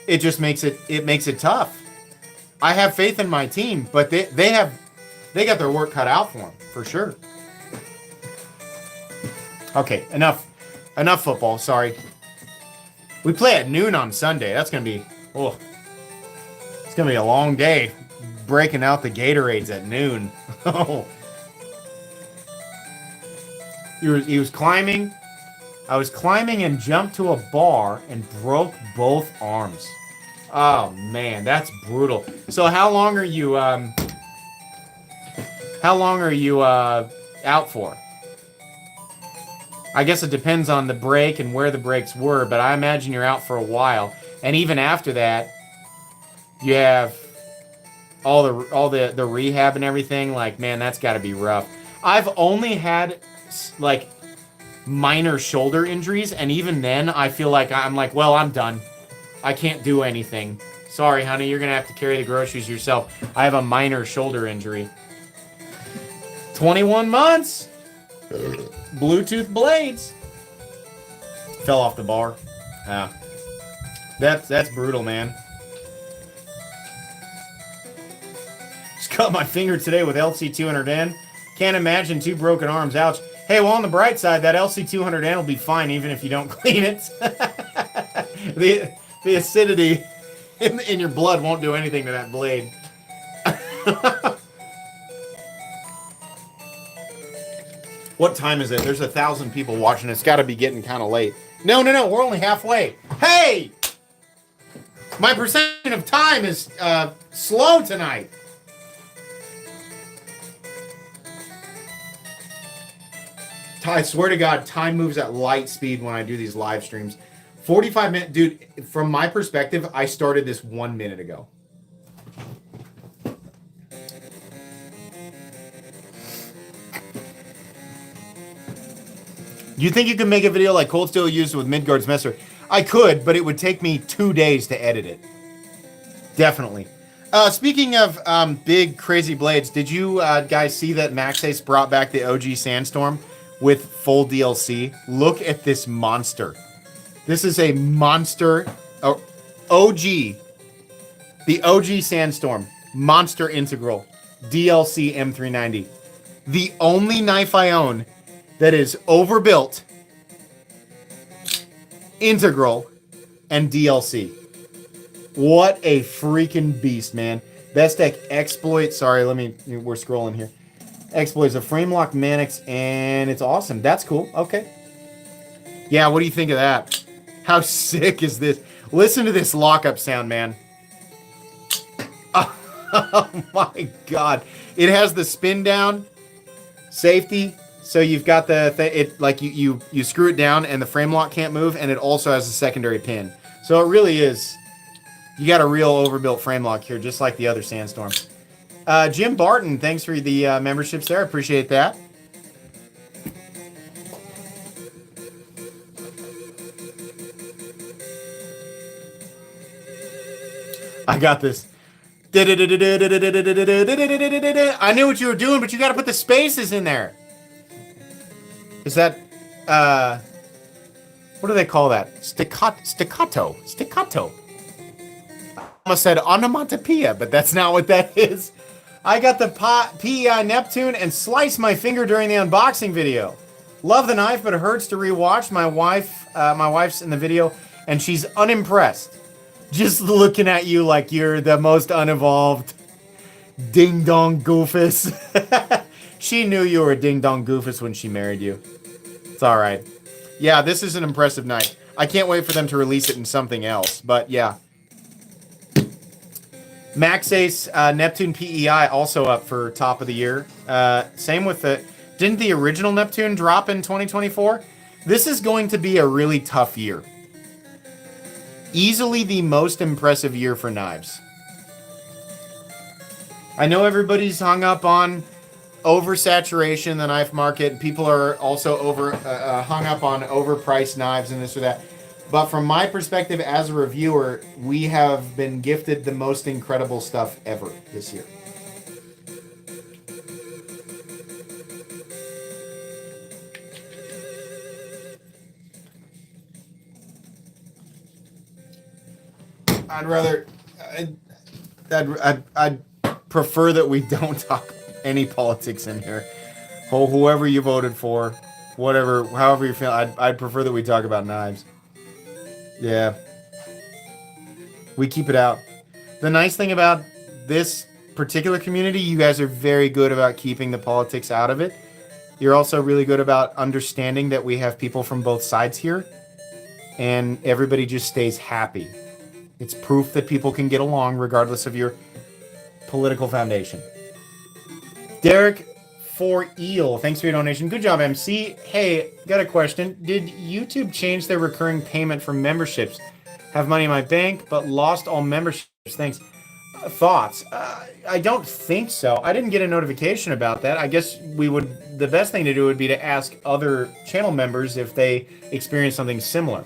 S1: it just makes it tough. I have faith in my team, but they got their work cut out for them, for sure. Okay, enough football, sorry. We play at noon on Sunday. That's going to be, it's going to be a long day breaking out the Gatorades at noon. Oh. He was climbing. I was climbing and jumped to a bar and broke both arms. Oh, man, that's brutal. So how long are you out for? I guess it depends on the break and where the breaks were, but I imagine you're out for a while. And even after that, you have all the rehab and everything. Like, man, that's got to be rough. I've only had like minor shoulder injuries, and even then, I feel like I'm like, well, I'm done. I can't do anything. Sorry, honey, you're gonna have to carry the groceries yourself. I have a minor shoulder injury. 21 months. Bluetooth blades. Fell off the bar. That's brutal, man. Just cut my finger today with LC200N. Can't imagine 2 broken arms. Ouch. Hey, well, on the bright side, that LC200N will be fine even if you don't clean it. The acidity in your blood won't do anything to that blade. What time is it? There's 1,000 people watching. It's got to be getting kind of late. No. We're only halfway. Hey! My perception of time is slow tonight. I swear to God, time moves at light speed when I do these live streams. 45 minutes. Dude, from my perspective, I started this 1 minute ago. You think you can make a video like Cold Steel used with Midgard's Messer? I could, but it would take me 2 days to edit it. Definitely. Speaking of big, crazy blades, did you guys see that Maxace brought back the OG Sandstorm with full DLC? Look at this monster. This is a monster. OG. The OG Sandstorm. Monster Integral. DLC M390. The only knife I own that is overbuilt, integral, and DLC. What a freaking beast, man. Best deck exploit. Sorry, we're scrolling here. Exploits a frame lock Mannix, and it's awesome. That's cool. Okay. Yeah, what do you think of that? How sick is this? Listen to this lockup sound, man. Oh my God. It has the spin down, safety. So you've got you screw it down and the frame lock can't move, and it also has a secondary pin. So it really is, you got a real overbuilt frame lock here, just like the other Sandstorm. Jim Barton, thanks for the memberships there. I appreciate that. I got this. I knew what you were doing, but you got to put the spaces in there. Is that, what do they call that? Staccato. I almost said onomatopoeia, but that's not what that is. I got the PEI Neptune and sliced my finger during the unboxing video. Love the knife, but it hurts to rewatch. My wife's in the video, and she's unimpressed. Just looking at you like you're the most unevolved ding-dong goofus. She knew you were a ding-dong goofus when she married you. It's all right. Yeah, this is an impressive knife. I can't wait for them to release it in something else, but yeah. Maxace Neptune PEI also up for top of the year. Same with the... Didn't the original Neptune drop in 2024? This is going to be a really tough year. Easily the most impressive year for knives. I know everybody's hung up on oversaturation in the knife market. People are also hung up on overpriced knives and this or that. But from my perspective as a reviewer, we have been gifted the most incredible stuff ever this year. I'd prefer that we don't talk any politics in here. Whoever you voted for, however you feel, I'd prefer that we talk about knives. Yeah. We keep it out. The nice thing about this particular community, you guys are very good about keeping the politics out of it. You're also really good about understanding that we have people from both sides here, and everybody just stays happy. It's proof that people can get along regardless of your political foundation. Derek for Eel, thanks for your donation. Good job, MC. Hey, got a question. Did YouTube change their recurring payment for memberships? Have money in my bank, but lost all memberships. Thanks. Thoughts? I don't think so. I didn't get a notification about that. I guess the best thing to do would be to ask other channel members if they experience something similar.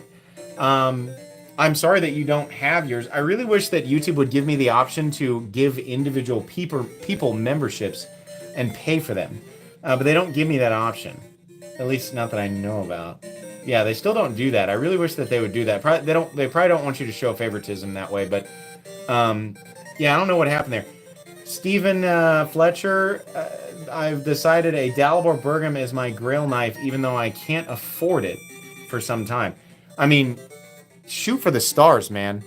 S1: I'm sorry that you don't have yours. I really wish that YouTube would give me the option to give individual people memberships and pay for them. But they don't give me that option. At least not that I know about. Yeah, they still don't do that. I really wish that they would do that. They probably don't want you to show favoritism that way, but yeah, I don't know what happened there. Stephen Fletcher, I've decided a Dalibor Bergam is my grail knife, even though I can't afford it for some time. I mean, shoot for the stars, man.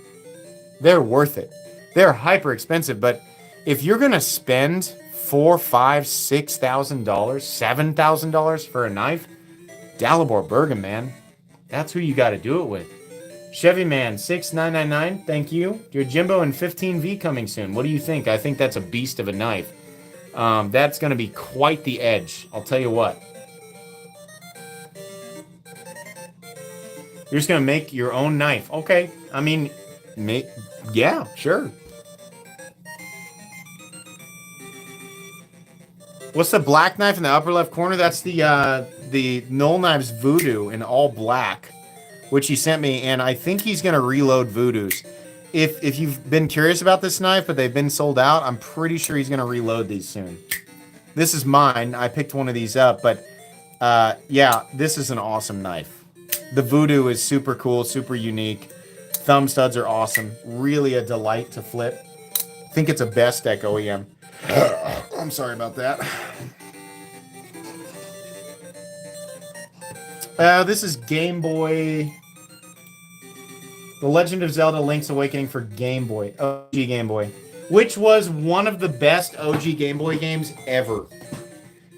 S1: They're worth it. They're hyper expensive, but if you're gonna spend $4,000, $5,000, $6,000, $7,000 for a knife, Dalibor Bergam, man, that's who you got to do it with. Chevy Man 6999, thank you. Your Jimbo and 15V coming soon. What do you think? I think that's a beast of a knife. That's gonna be quite the edge. I'll tell you what. You're just gonna make your own knife. Okay. I mean, yeah, sure. What's the black knife in the upper left corner? That's the Knoll Knives Voodoo in all black, which he sent me, and I think he's gonna reload Voodoos. If you've been curious about this knife, but they've been sold out, I'm pretty sure he's gonna reload these soon. This is mine. I picked one of these up, but yeah, this is an awesome knife. The Voodoo is super cool, super unique. Thumb studs are awesome. Really a delight to flip. I think it's a best deck OEM. I'm sorry about that. This is Game Boy. The Legend of Zelda Link's Awakening for Game Boy. OG Game Boy. Which was one of the best OG Game Boy games ever.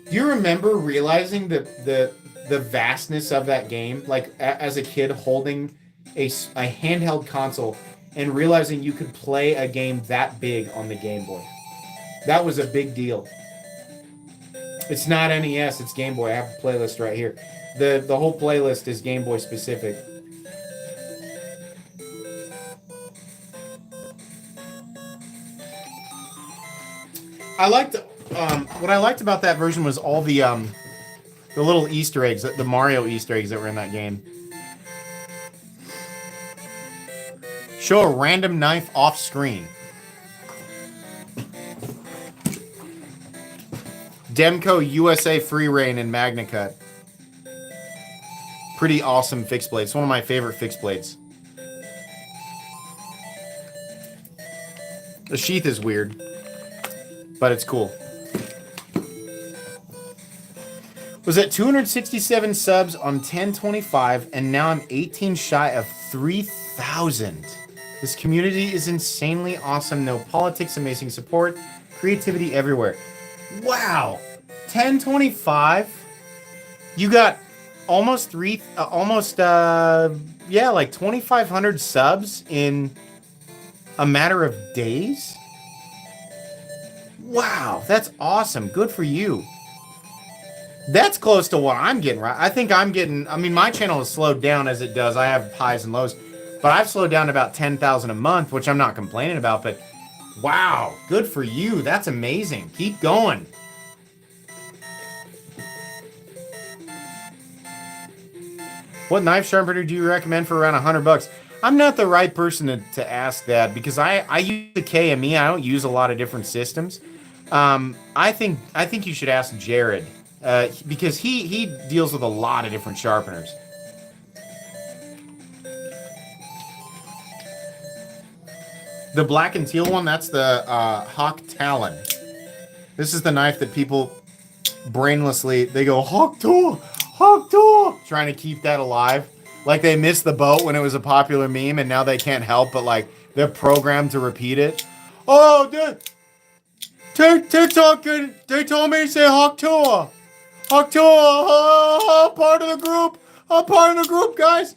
S1: Do you remember realizing the vastness of that game? Like, as a kid holding a handheld console and realizing you could play a game that big on the Game Boy. That was a big deal. It's not NES, it's Game Boy. I have a playlist right here. The whole playlist is Game Boy specific. I liked what I liked about that version was all the little Easter eggs, the Mario Easter eggs that were in that game. Show a random knife off screen. Demco USA Free Reign and Magna Cut. Pretty awesome fixed blade. It's one of my favorite fixed blades. The sheath is weird, but it's cool. Was at 267 subs on 1025, and now I'm 18 shy of 3,000. This community is insanely awesome. No politics, amazing support, creativity everywhere. Wow, 1025. You got almost like 2,500 subs in a matter of days. Wow, that's awesome. Good for you. That's close to what I'm getting, right? I think I'm getting, I mean, my channel has slowed down as it does. I have highs and lows, but I've slowed down to about 10,000 a month, which I'm not complaining about, but wow, good for you. That's amazing. Keep going. What knife sharpener do you recommend for around $100? I'm not the right person to ask that because I use the KME. I don't use a lot of different systems. I think you should ask Jared because he deals with a lot of different sharpeners. The black and teal one, that's the Hawk Talon. This is the knife that people brainlessly, they go, Hawk Talon! Hawk Talon! Trying to keep that alive. Like they missed the boat when it was a popular meme and now they can't help but like they're programmed to repeat it. Oh, TikTok, they told me to say Hawk Talon! Hawk Talon! Part of the group! I'm part of the group, guys!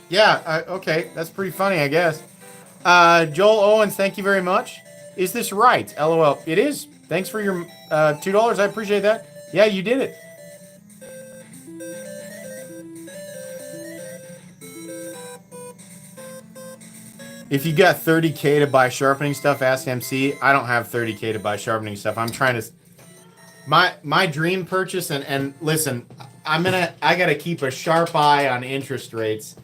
S1: Yeah, okay, that's pretty funny, I guess. Joel Owens, thank you very much. Is this right? LOL. It is. Thanks for your $2. I appreciate that. Yeah, you did it. If you got 30K to buy sharpening stuff, ask MC. I don't have 30K to buy sharpening stuff. I'm trying to... My dream purchase, and listen, I gotta keep a sharp eye on interest rates.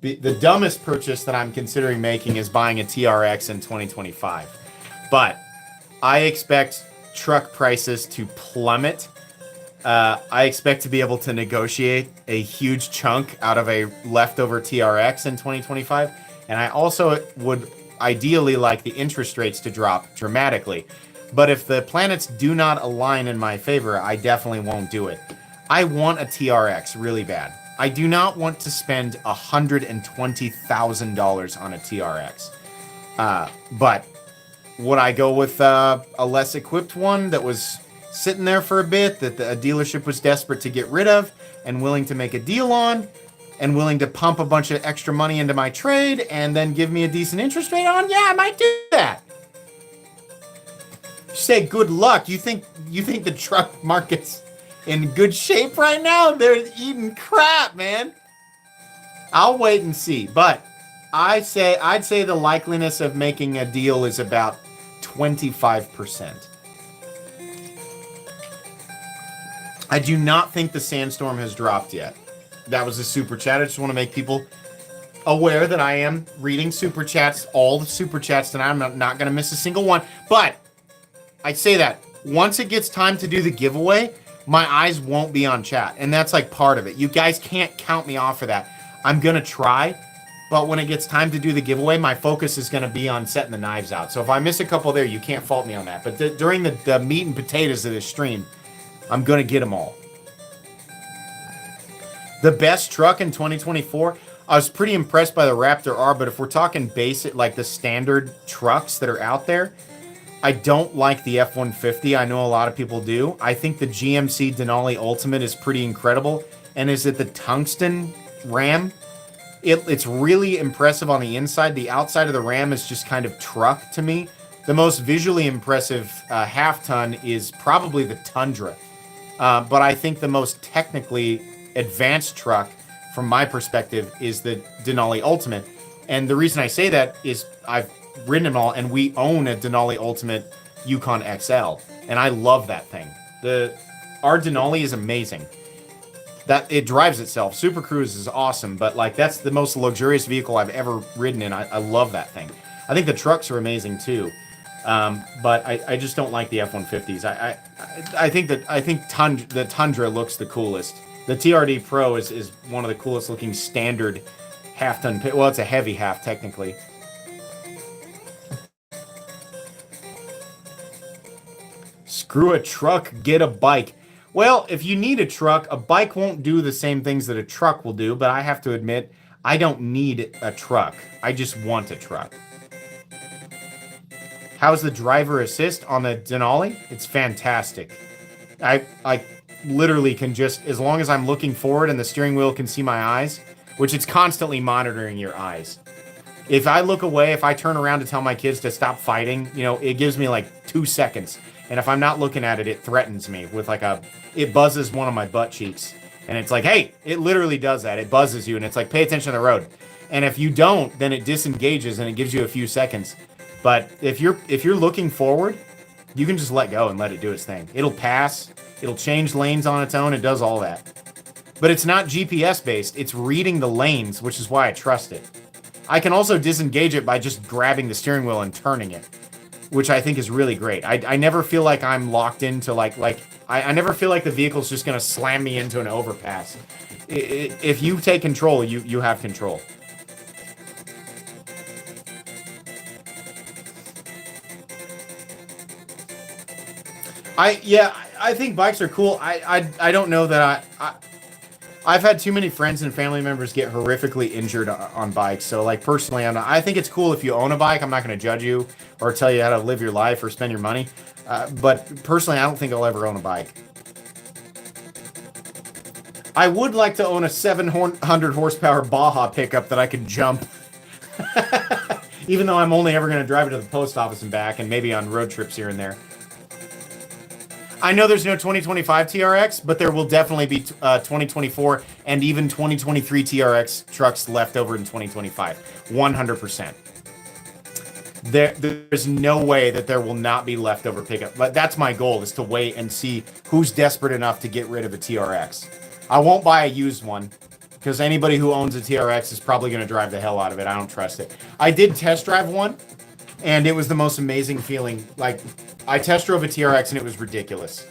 S1: the dumbest purchase that I'm considering making is buying a TRX in 2025. But I expect truck prices to plummet. I expect to be able to negotiate a huge chunk out of a leftover TRX in 2025. And I also would ideally like the interest rates to drop dramatically. But if the planets do not align in my favor, I definitely won't do it. I want a TRX really bad. I do not want to spend $120,000 on a TRX. But would I go with a less equipped one that was sitting there for a bit, that a dealership was desperate to get rid of and willing to make a deal on, and willing to pump a bunch of extra money into my trade and then give me a decent interest rate on? Yeah, I might do that. Say good luck. You think the truck market's in good shape right now? They're eating crap, man. I'll wait and see. But I'd say the likeliness of making a deal is about 25%. I do not think the sandstorm has dropped yet. That was a super chat. I just want to make people aware that I am reading super chats, all the super chats tonight. I'm not going to miss a single one. But I say that once it gets time to do the giveaway, my eyes won't be on chat. And that's like part of it. You guys can't count me off for that. I'm going to try. But when it gets time to do the giveaway, my focus is going to be on setting the knives out. So if I miss a couple there, you can't fault me on that. But during the meat and potatoes of this stream, I'm going to get them all. The best truck in 2024, I was pretty impressed by the Raptor R, but if we're talking basic, like the standard trucks that are out there, I don't like the F-150. I know a lot of people do. I think the GMC Denali Ultimate is pretty incredible. And is it the tungsten ram? It's really impressive on the inside. The outside of the ram is just kind of truck to me. The most visually impressive half-ton is probably the Tundra. But I think the most technically advanced truck, from my perspective, is the Denali Ultimate. And the reason I say that is I've ridden them all, and we own a Denali Ultimate Yukon XL, and I love that thing. Our Denali is amazing. That it drives itself. Super Cruise is awesome, but like that's the most luxurious vehicle I've ever ridden in. I love that thing. I think the trucks are amazing too, but I just don't like the F-150s. I think the Tundra looks the coolest. The TRD Pro is one of the coolest looking standard half-ton. Well, it's a heavy half technically. Screw a truck, get a bike. Well, if you need a truck, a bike won't do the same things that a truck will do, but I have to admit, I don't need a truck. I just want a truck. How's the driver assist on the Denali? It's fantastic. I literally can just, as long as I'm looking forward and the steering wheel can see my eyes, which it's constantly monitoring your eyes. If I look away, if I turn around to tell my kids to stop fighting, it gives me like 2 seconds. And if I'm not looking at it, it threatens me with it buzzes one of my butt cheeks. And it's like, hey, it literally does that. It buzzes you and it's like, pay attention to the road. And if you don't, then it disengages and it gives you a few seconds. But if you're looking forward, you can just let go and let it do its thing. It'll pass. It'll change lanes on its own. It does all that. But it's not GPS based. It's reading the lanes, which is why I trust it. I can also disengage it by just grabbing the steering wheel and turning it, which I think is really great. I never feel like I'm locked into I never feel like the vehicle's just going to slam me into an overpass. If you take control, you have control. I think bikes are cool. I don't know that I've had too many friends and family members get horrifically injured on bikes. So, personally, I think it's cool if you own a bike. I'm not going to judge you or tell you how to live your life or spend your money. But personally, I don't think I'll ever own a bike. I would like to own a 700 horsepower Baja pickup that I could jump. Even though I'm only ever going to drive it to the post office and back and maybe on road trips here and there. I know there's no 2025 TRX, but there will definitely be 2024 and even 2023 TRX trucks left over in 2025. 100%. There's no way that there will not be leftover pickup. But that's my goal, is to wait and see who's desperate enough to get rid of a TRX. I won't buy a used one because anybody who owns a TRX is probably going to drive the hell out of it. I don't trust it. I did test drive one, and it was the most amazing feeling. Like, I test drove a TRX, and it was ridiculous.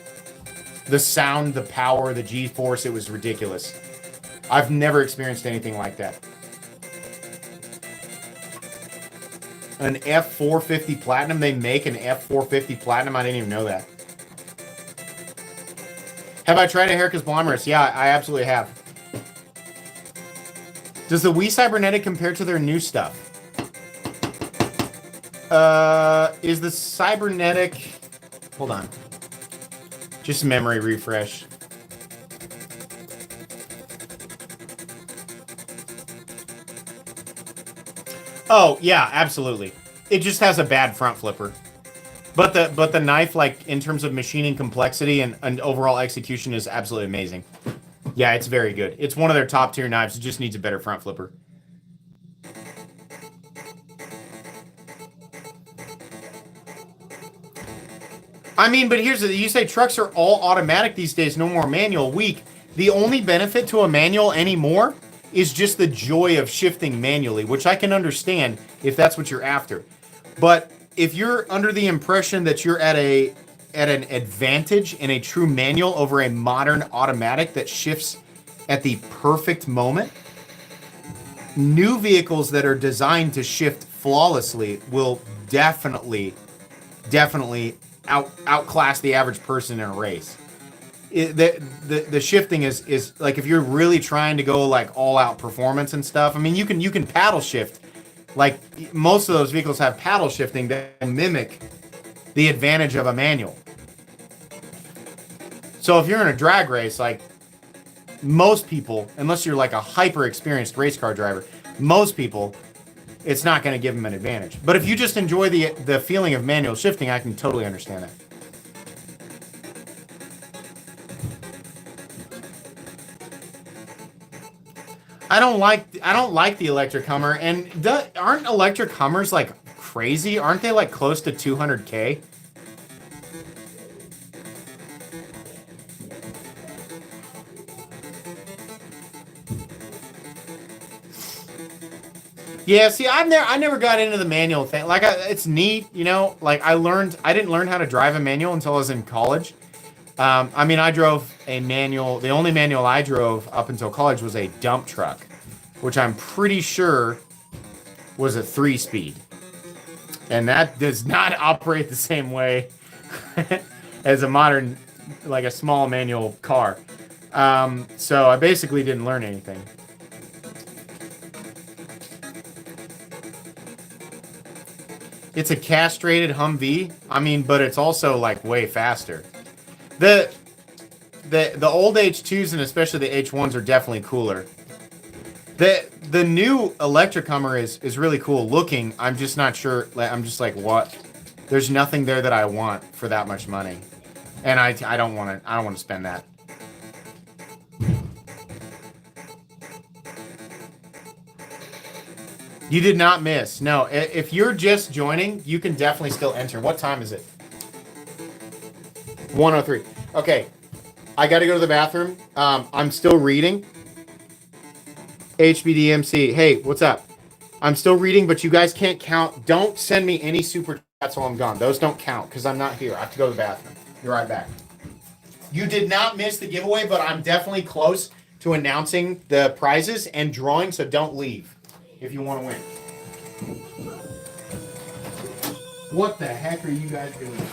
S1: The sound, the power, the G-force, it was ridiculous. I've never experienced anything like that. An F450 Platinum? They make an F450 Platinum? I didn't even know that. Have I tried a Heracus Blommerus? Yeah, I absolutely have. Does the Wii Cybernetic compare to their new stuff? Is the Cybernetic... Hold on. Just memory refresh. Oh, yeah, absolutely. It just has a bad front flipper. But the knife, like, in terms of machining complexity and overall execution, is absolutely amazing. Yeah, it's very good. It's one of their top tier knives. It just needs a better front flipper. I mean, but here's the... You say trucks are all automatic these days, no more manual. Weak. The only benefit to a manual anymore is just the joy of shifting manually, which I can understand if that's what you're after. But if you're under the impression that you're at an advantage in a true manual over a modern automatic that shifts at the perfect moment, new vehicles that are designed to shift flawlessly will definitely outclass the average person in a race. The shifting is like, if you're really trying to go like all out performance and stuff. I mean, you can paddle shift. Like, most of those vehicles have paddle shifting that mimic the advantage of a manual. So if you're in a drag race, like, most people, unless you're like a hyper experienced race car driver, most people, it's not going to give them an advantage. But if you just enjoy the feeling of manual shifting, I can totally understand that. I don't like the electric Hummer, and aren't electric Hummers like crazy? Aren't they like close to 200K? Yeah, see, I never got into the manual thing. Like, it's neat, you know. Like, I didn't learn how to drive a manual until I was in college. I mean, I drove a manual. The only manual I drove up until college was a dump truck, which I'm pretty sure was a 3-speed. And that does not operate the same way as a modern, like a small manual car. So I basically didn't learn anything. It's a castrated Humvee. I mean, but it's also like way faster. The old H2s and especially the H1s are definitely cooler. The new electric Hummer is really cool looking. I'm just not sure. I'm just like, what? There's nothing there that I want for that much money, and I don't want to spend that. You did not miss. No, if you're just joining, you can definitely still enter. What time is it? 1:03. Okay, I got to go to the bathroom. I'm still reading. HBDMC. Hey, what's up? I'm still reading, but you guys can't count. Don't send me any super chats while I'm gone. Those don't count because I'm not here. I have to go to the bathroom. Be right back. You did not miss the giveaway, but I'm definitely close to announcing the prizes and drawing, so don't leave if you want to win. What the heck are you guys doing?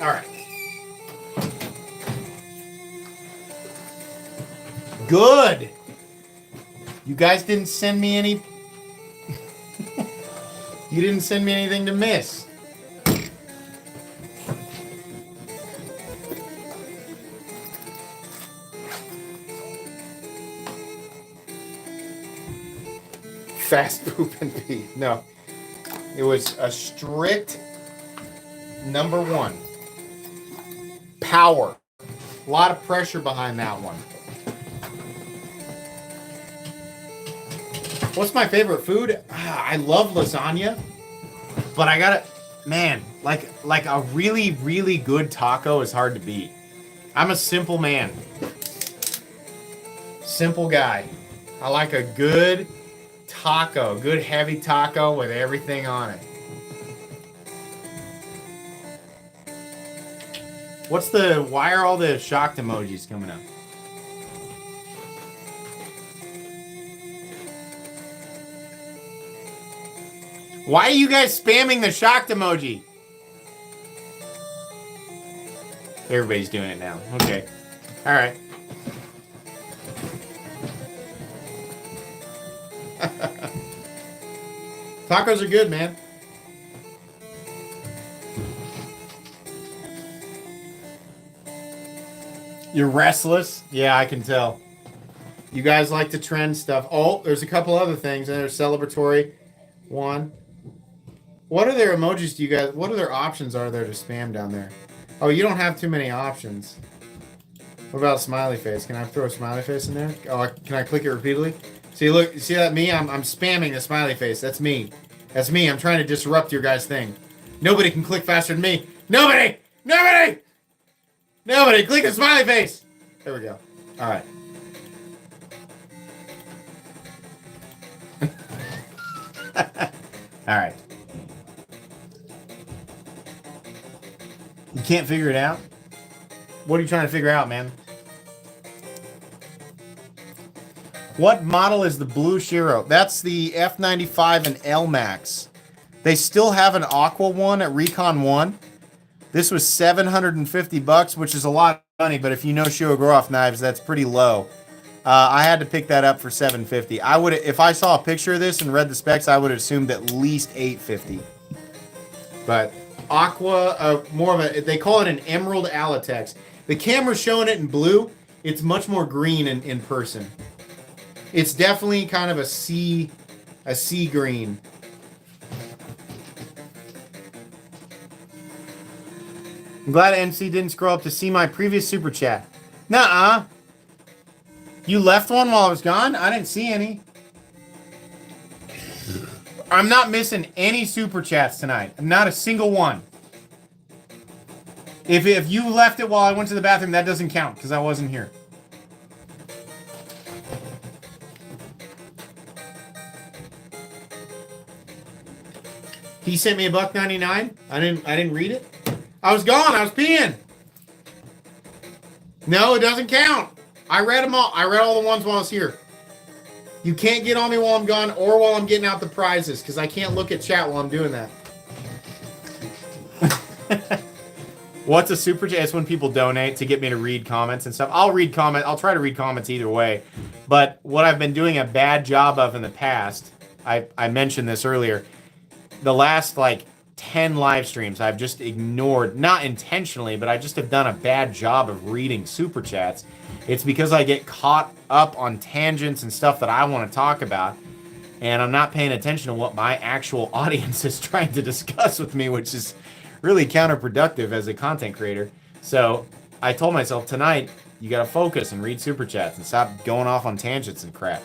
S1: All right. Good. You guys didn't send me any... You didn't send me anything to miss. Fast poop and pee. No. It was a strict number one. Power. A lot of pressure behind that one. What's my favorite food? I love lasagna, but I gotta, man, like a really, really good taco is hard to beat. I'm a simple man. Simple guy. I like a good taco, good heavy taco with everything on it. Why are all the shocked emojis coming up? Why are you guys spamming the shocked emoji? Everybody's doing it now. Okay. All right. Tacos are good, man. You're restless? Yeah, I can tell. You guys like to trend stuff. Oh, there's a couple other things. And there's celebratory one. What other emojis do you guys... What other options are there to spam down there? Oh, you don't have too many options. What about smiley face? Can I throw a smiley face in there? Oh, can I click it repeatedly? See, look, see that me? I'm spamming the smiley face. That's me. That's me. I'm trying to disrupt your guys' thing. Nobody can click faster than me. Nobody! Nobody! Nobody! Click the smiley face! There we go. All right. All right. You can't figure it out? What are you trying to figure out, man? What model is the blue Shiro? That's the F95 and L Max. They still have an Aqua one at Recon 1. This was $750, which is a lot of money, but if you know Shiro grow-off knives, that's pretty low. I had to pick that up for $750. I would, if I saw a picture of this and read the specs, I would have assumed at least $850. But Aqua, more of a, they call it an Emerald Alatex. The camera's showing it in blue. It's much more green in person. It's definitely kind of a sea green. I'm glad NC didn't scroll up to see my previous super chat. Nuh-uh. You left one while I was gone? I didn't see any. I'm not missing any super chats tonight. Not a single one. If you left it while I went to the bathroom, that doesn't count because I wasn't here. He sent me $1.99. I didn't read it. I was gone. I was peeing. No, it doesn't count. I read them all. I read all the ones while I was here. You can't get on me while I'm gone or while I'm getting out the prizes because I can't look at chat while I'm doing that. What's a super chat? It's when people donate to get me to read comments and stuff. I'll read comment. I'll try to read comments either way. But what I've been doing a bad job of in the past, I mentioned this earlier, the last like 10 live streams I've just ignored, not intentionally, but I just have done a bad job of reading super chats. It's because I get caught up on tangents and stuff that I want to talk about, and I'm not paying attention to what my actual audience is trying to discuss with me, which is really counterproductive as a content creator. So I told myself tonight, you got to focus and read super chats and stop going off on tangents and crap.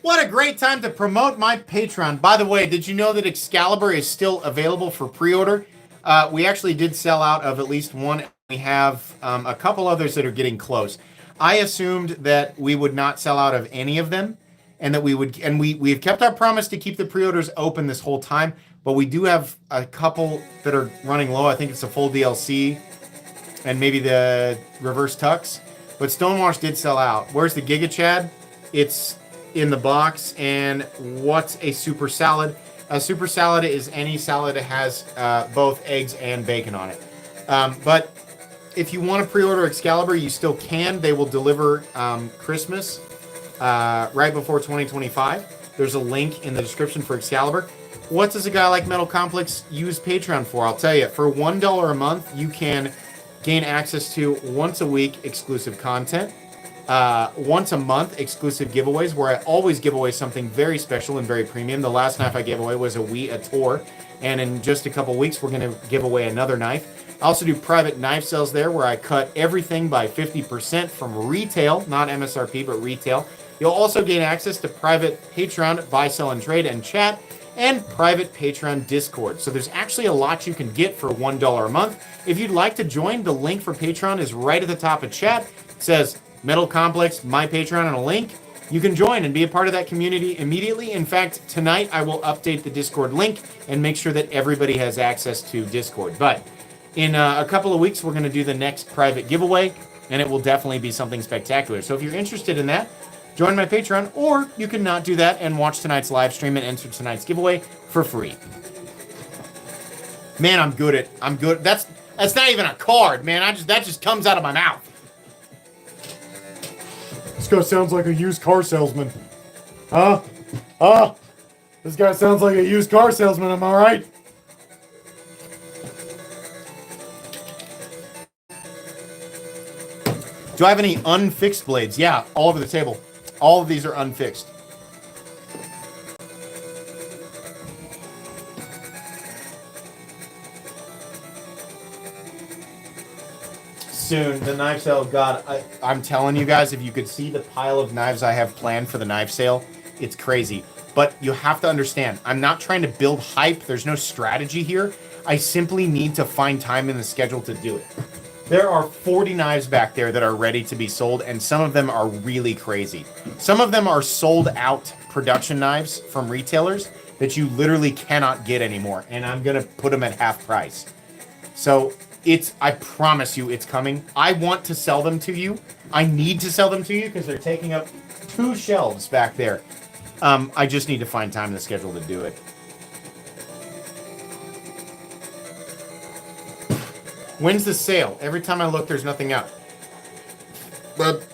S1: What a great time to promote my Patreon. By the way, did you know that Excalibur is still available for pre-order? We actually did sell out of at least one. We have a couple others that are getting close. I assumed that we would not sell out of any of them, and that we would, and we've kept our promise to keep the pre-orders open this whole time, but we do have a couple that are running low. I think it's a full DLC and maybe the reverse tux, but Stonewash did sell out. Where's the Giga Chad? It's in the box. And what's a super salad? A super salad is any salad that has both eggs and bacon on it. But if you want to pre-order Excalibur, you still can. They will deliver Christmas right before 2025. There's a link in the description for Excalibur. What does a guy like Metal Complex use Patreon for? I'll tell you. For $1 a month, you can gain access to once a week exclusive content, once a month exclusive giveaways, where I always give away something very special and very premium. The last knife I gave away was a Tor, and in just a couple weeks, we're going to give away another knife. I also do private knife sales there, where I cut everything by 50% from retail, not MSRP, but retail. You'll also gain access to private Patreon buy, sell, and trade and chat, and private Patreon Discord. So there's actually a lot you can get for $1 a month. If you'd like to join, the link for Patreon is right at the top of chat. It says Metal Complex, my Patreon, and a link. You can join and be a part of that community immediately. In fact, tonight I will update the Discord link and make sure that everybody has access to Discord. But in a couple of weeks, we're going to do the next private giveaway, and it will definitely be something spectacular. So if you're interested in that, join my Patreon, or you can not do that and watch tonight's live stream and enter tonight's giveaway for free. Man, I'm good. That's not even a card, man. That just comes out of my mouth.
S2: This guy sounds like a used car salesman. This guy sounds like a used car salesman, am I right?
S1: Do I have any unfixed blades? Yeah, all over the table. All of these are unfixed. Soon, the knife sale. God, I'm telling you guys, if you could see the pile of knives I have planned for the knife sale, it's crazy. But you have to understand, I'm not trying to build hype. There's no strategy here. I simply need to find time in the schedule to do it. There are 40 knives back there that are ready to be sold, and some of them are really crazy. Some of them are sold out production knives from retailers that you literally cannot get anymore, and I'm going to put them at half price. So I promise you it's coming. I want to sell them to you. I need to sell them to you because they're taking up 2 shelves back there. I just need to find time in the schedule to do it. When's the sale? Every time I look, there's nothing out. But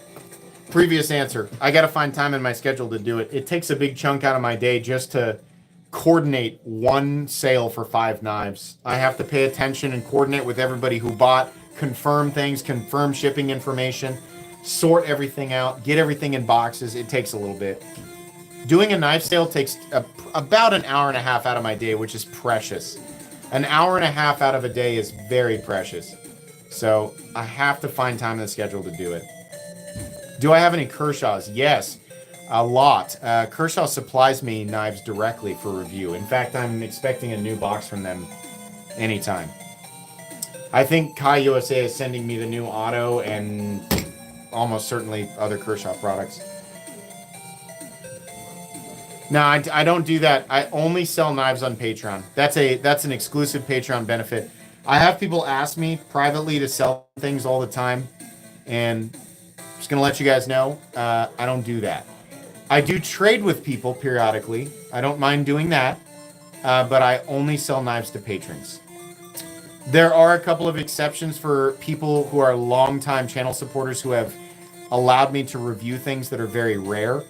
S1: previous answer. I got to find time in my schedule to do it. It takes a big chunk out of my day just to coordinate one sale for 5 knives. I have to pay attention and coordinate with everybody who bought, confirm things, confirm shipping information, sort everything out, get everything in boxes. It takes a little bit. Doing a knife sale takes about an hour and a half out of my day, which is precious. An hour and a half out of a day is very precious. So I have to find time in the schedule to do it. Do I have any Kershaws? Yes, a lot. Kershaw supplies me knives directly for review. In fact, I'm expecting a new box from them anytime. I think Kai USA is sending me the new Auto and almost certainly other Kershaw products. No, I don't do that. I only sell knives on Patreon. That's an exclusive Patreon benefit. I have people ask me privately to sell things all the time, and I'm just gonna let you guys know, I don't do that. I do trade with people periodically. I don't mind doing that, but I only sell knives to patrons. There are a couple of exceptions for people who are longtime channel supporters who have allowed me to review things that are very rare.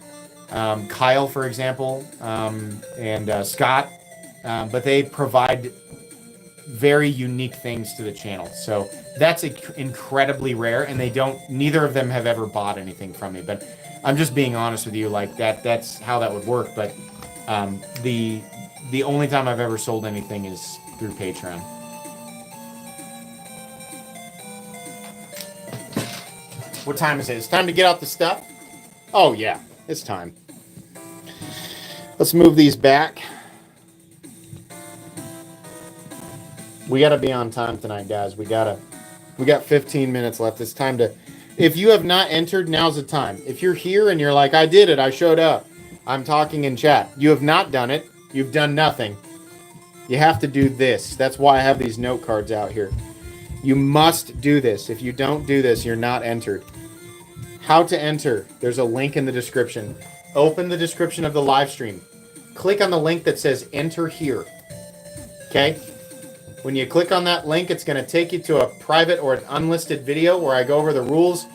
S1: Kyle, for example, and Scott, but they provide very unique things to the channel. So that's incredibly rare, and neither of them have ever bought anything from me. But I'm just being honest with you, like that's how that would work. But the only time I've ever sold anything is through Patreon. What time is it? It's time to get out the stuff? Oh, yeah. It's time. Let's move these back. We got to be on time tonight, guys. We got 15 minutes left. It's time to... If you have not entered, now's the time. If you're here and you're like, I did it, I showed up, I'm talking in chat. You have not done it. You've done nothing. You have to do this. That's why I have these note cards out here. You must do this. If you don't do this, you're not entered. How to enter. There's a link in the description. Open the description of the live stream. click on the link that says enter here. Okay? When you click on that link, it's going to take you to a private or an unlisted video where I go over the rules.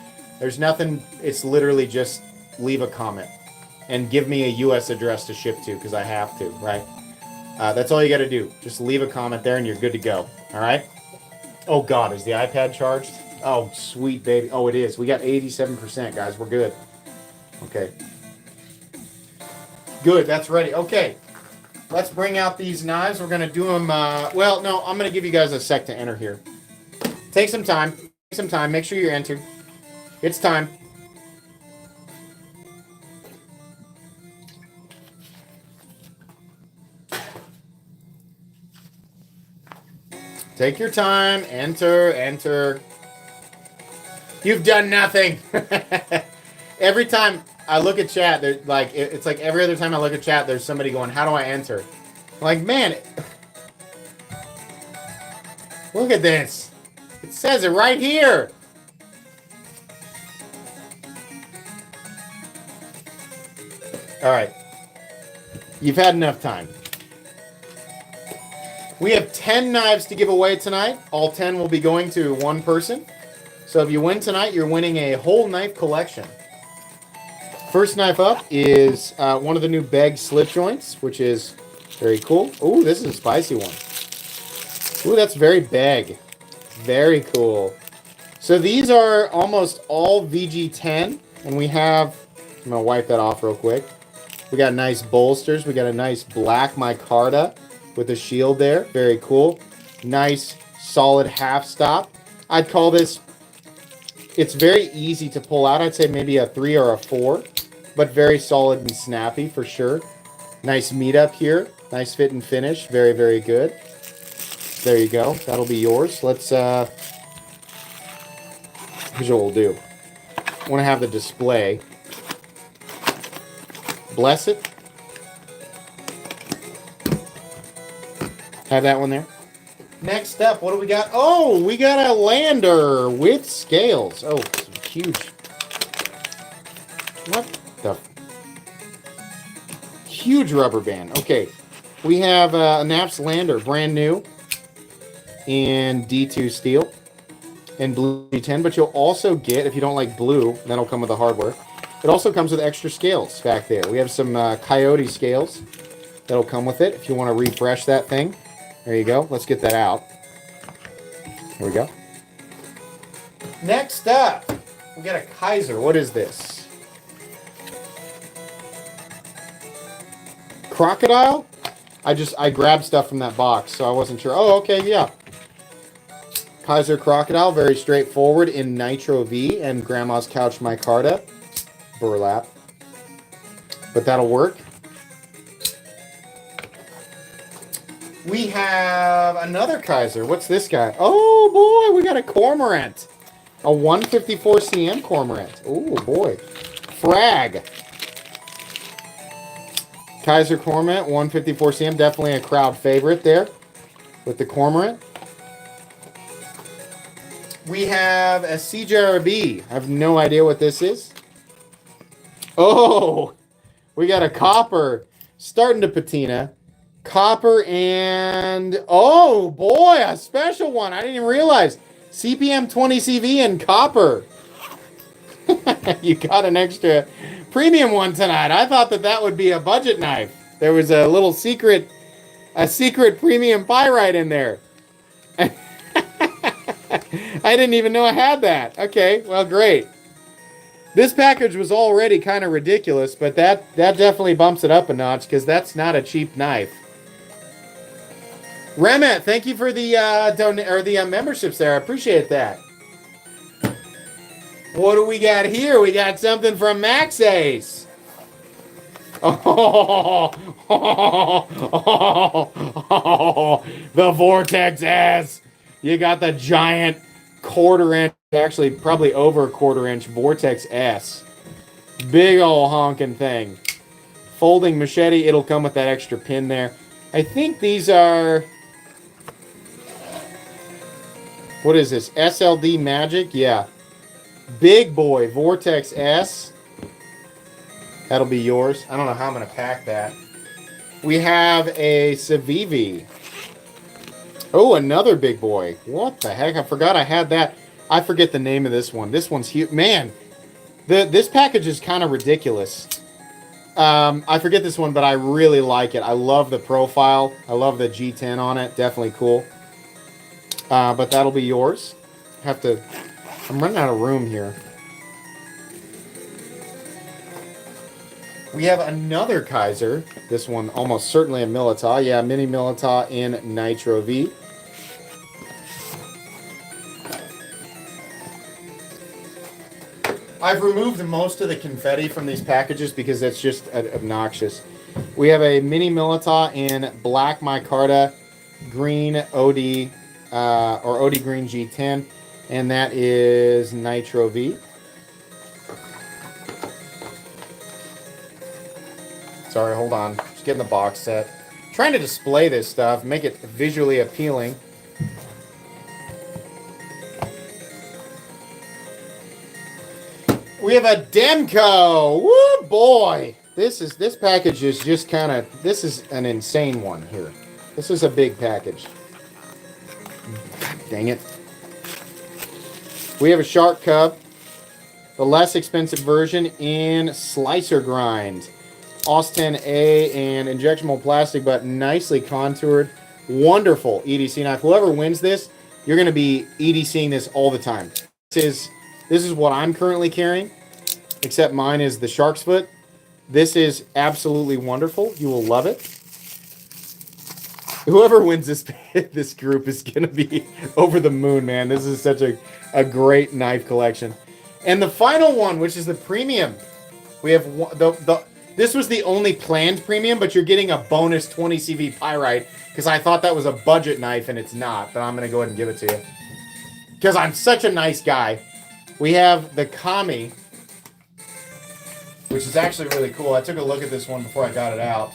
S1: There's nothing, it's literally just leave a comment and give me a US address to ship to because I have to, right? That's all you got to do. Just leave a comment there and you're good to go. All right? Oh, God, is the iPad charged? Oh, sweet baby. Oh, it is. We got 87%, guys. We're good. Okay. Good. That's ready. Okay. Let's bring out these knives. We're going to do them. Well, no, I'm going to give you guys a sec to enter here. Take some time. Take some time. Make sure you're entered. It's time. Take your time. Enter. Enter. You've done nothing. Every time I look at chat, it's like every other time I look at chat, there's somebody going, "How do I enter?" I'm like, man, look at this. It says it right here. All right. You've had enough time. We have 10 knives to give away tonight. All 10 will be going to one person. So if you win tonight, you're winning a whole knife collection. First knife up is one of the new bag slip joints, which is very cool. Ooh, this is a spicy one. Ooh, that's very bag. Very cool. So these are almost all VG10, and we have, I'm going to wipe that off real quick. We got nice bolsters. We got a nice black micarta with a shield there. Very cool. Nice, solid half stop. I'd call this, it's very easy to pull out. I'd say maybe a 3 or a 4, but very solid and snappy for sure. Nice meet up here. Nice fit and finish. Very, very good. There you go. That'll be yours. Let's, here's what we'll do. I want to have the display. Bless it. Have that one there. Next up, what do we got? Oh, we got a lander with scales. Oh, huge. What the? Huge rubber band. Okay. We have a Naps lander, brand new, in D2 steel and blue D10, but you'll also get, if you don't like blue, that'll come with the hardware. It also comes with extra scales back there. We have some Coyote scales that'll come with it if you want to refresh that thing. There you go. Let's get that out. Here we go. Next up, we got a Kaiser. What is this? Crocodile? I grabbed stuff from that box, so I wasn't sure. Oh, okay, yeah. Kaiser Crocodile, very straightforward in Nitro V and Grandma's Couch Micarta. Burlap. But that'll work. We have another Kaiser. What's this guy? Oh, boy, we got a Cormorant. A 154 cm Cormorant. Oh, boy. Frag. Kaiser Cormorant, 154 cm. Definitely a crowd favorite there with the Cormorant. We have a CJRB. I have no idea what this is. Oh, we got a copper. Starting to patina. Copper and, oh boy, a special one. I didn't even realize. CPM 20CV and copper. You got an extra premium one tonight. I thought that would be a budget knife. There was a little secret premium pyrite in there. I didn't even know I had that. Okay, well, great. This package was already kind of ridiculous, but that definitely bumps it up a notch because that's not a cheap knife. Remet, thank you for the memberships there. I appreciate that. What do we got here? We got something from Max Ace. Oh, the Vortex S. You got the giant quarter-inch, actually probably over a quarter-inch Vortex S. Big ol' honking thing. Folding machete, it'll come with that extra pin there. I think these are... What is this? SLD Magic? Yeah. Big boy Vortex S. That'll be yours. I don't know how I'm going to pack that. We have a Civivi. Oh, another big boy. What the heck? I forgot I had that. I forget the name of this one. This one's huge. Man, this package is kind of ridiculous. I forget this one, but I really like it. I love the profile. I love the G10 on it. Definitely cool. But that'll be yours. I'm running out of room here. We have another Kaiser. This one almost certainly a Milita. Yeah, mini Milita in Nitro V. I've removed most of the confetti from these packages because it's just obnoxious. We have a mini Milita in black micarta, green OD, or OD green G10, and that is Nitro V. Sorry, hold on. Just getting the box set. Trying to display this stuff, make it visually appealing. We have a Demco. Woo, boy. This package is just kind of, this is an insane one here. This is a big package. God dang it. We have a Shark Cub, the less expensive version in Slicer Grind. Austin A and injectable plastic, but nicely contoured. Wonderful EDC knife. Whoever wins this, you're going to be EDCing this all the time. This is what I'm currently carrying, except mine is the shark's foot. This is absolutely wonderful. You will love it. Whoever wins this group is going to be over the moon, man. This is such a great knife collection. And the final one, which is the premium, we have this was the only planned premium, but you're getting a bonus 20 CV pyrite because I thought that was a budget knife and it's not, but I'm going to go ahead and give it to you because I'm such a nice guy. We have the Kami, which is actually really cool. I took a look at this one before I got it out.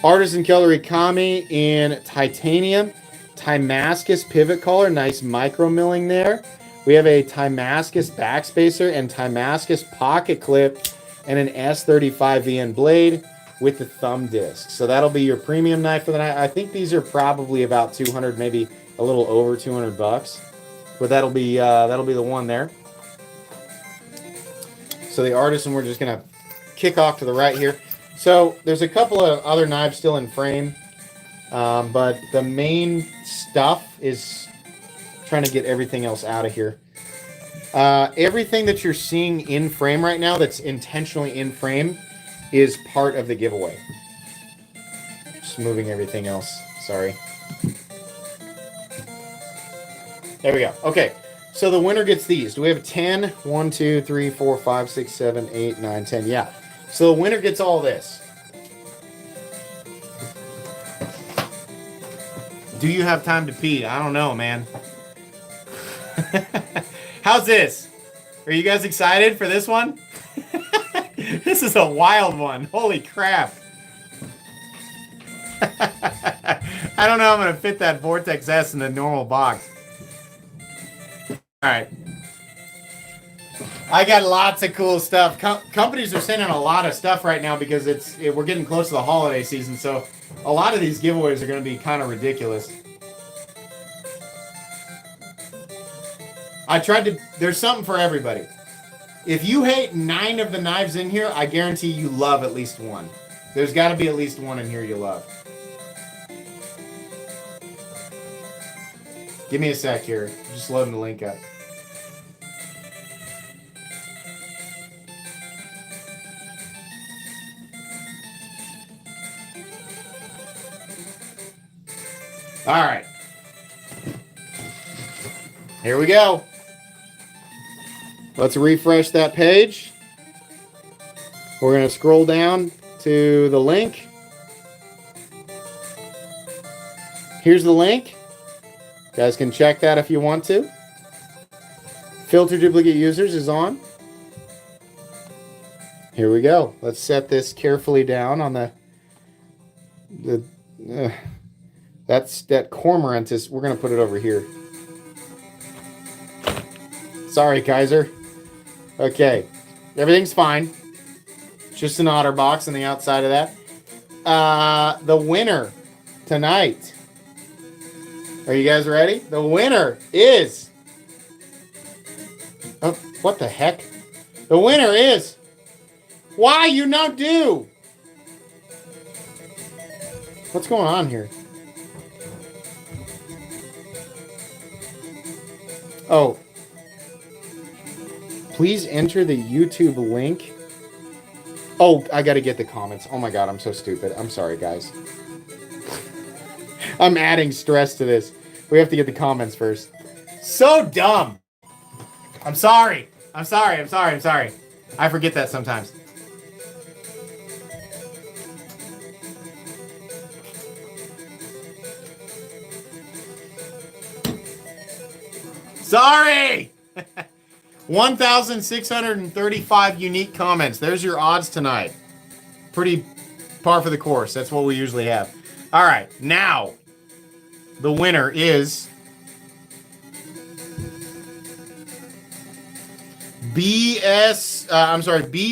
S1: Artisan Cutlery Kami in titanium, Timascus pivot collar, nice micro milling there. We have a Timascus backspacer and Timascus pocket clip and an S35VN blade with the thumb disc. So that'll be your premium knife for the night. I think these are probably about 200, maybe a little over 200 bucks. But that'll be the one there. So the Artisan, we're just gonna kick off to the right here. So there's a couple of other knives still in frame, but the main stuff is trying to get everything else out of here. Everything that you're seeing in frame right now that's intentionally in frame is part of the giveaway. Just moving everything else. Sorry. There we go. Okay. So the winner gets these. Do we have 10? 1, 2, 3, 4, 5, 6, 7, 8, 9, 10. Yeah. So the winner gets all this. Do you have time to pee? I don't know, man. How's this? Are you guys excited for this one? This is a wild one. Holy crap. I don't know how I'm going to fit that Vortex S in a normal box. Alright. I got lots of cool stuff. Companies are sending a lot of stuff right now because we're getting close to the holiday season, so a lot of these giveaways are going to be kind of ridiculous. There's something for everybody. If you hate 9 of the knives in here, I guarantee you love at least one. There's got to be at least one in here you love. Give me a sec here. Just loading the link up. All right. Here we go. Let's refresh that page. We're going to scroll down to the link. Here's the link. You guys can check that if you want to. Filter duplicate users is on. Here we go. Let's set this carefully down on that cormorant is, we're going to put it over here. Sorry, Kaiser. Okay. Everything's fine. Just an OtterBox on the outside of that. the winner tonight. Are you guys ready? The winner is... Oh, what the heck? The winner is... Why you not do? What's going on here? Oh. Please enter the YouTube link. Oh, I gotta get the comments. Oh my god, I'm so stupid. I'm sorry, guys. I'm adding stress to this. We have to get the comments first. So dumb. I'm sorry. I'm sorry. I forget that sometimes. Sorry! 1,635 unique comments. There's your odds tonight. Pretty par for the course. That's what we usually have. All right, now the winner is B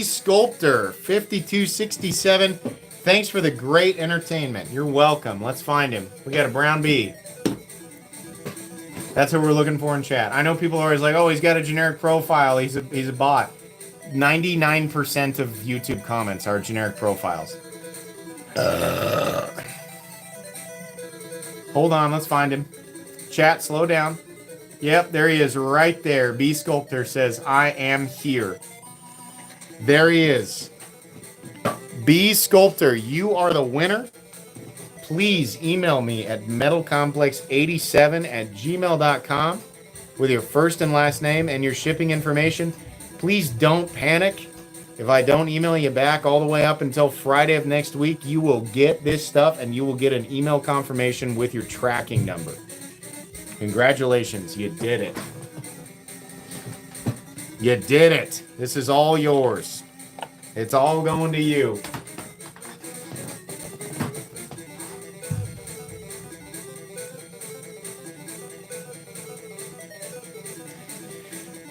S1: Sculptor 5267. Thanks for the great entertainment. You're welcome. Let's find him. We got a brown B. That's what we're looking for in chat. I know people are always like, oh, he's got a generic profile. He's a bot. 99% of YouTube comments are generic profiles. Hold on, let's find him. Chat, slow down. Yep, there he is right there. B Sculptor says, I am here. There he is. B Sculptor, you are the winner. Please email me at metalcomplex87@gmail.com with your first and last name and your shipping information. Please don't panic. If I don't email you back all the way up until Friday of next week, you will get this stuff and you will get an email confirmation with your tracking number. Congratulations, you did it. You did it. This is all yours. It's all going to you.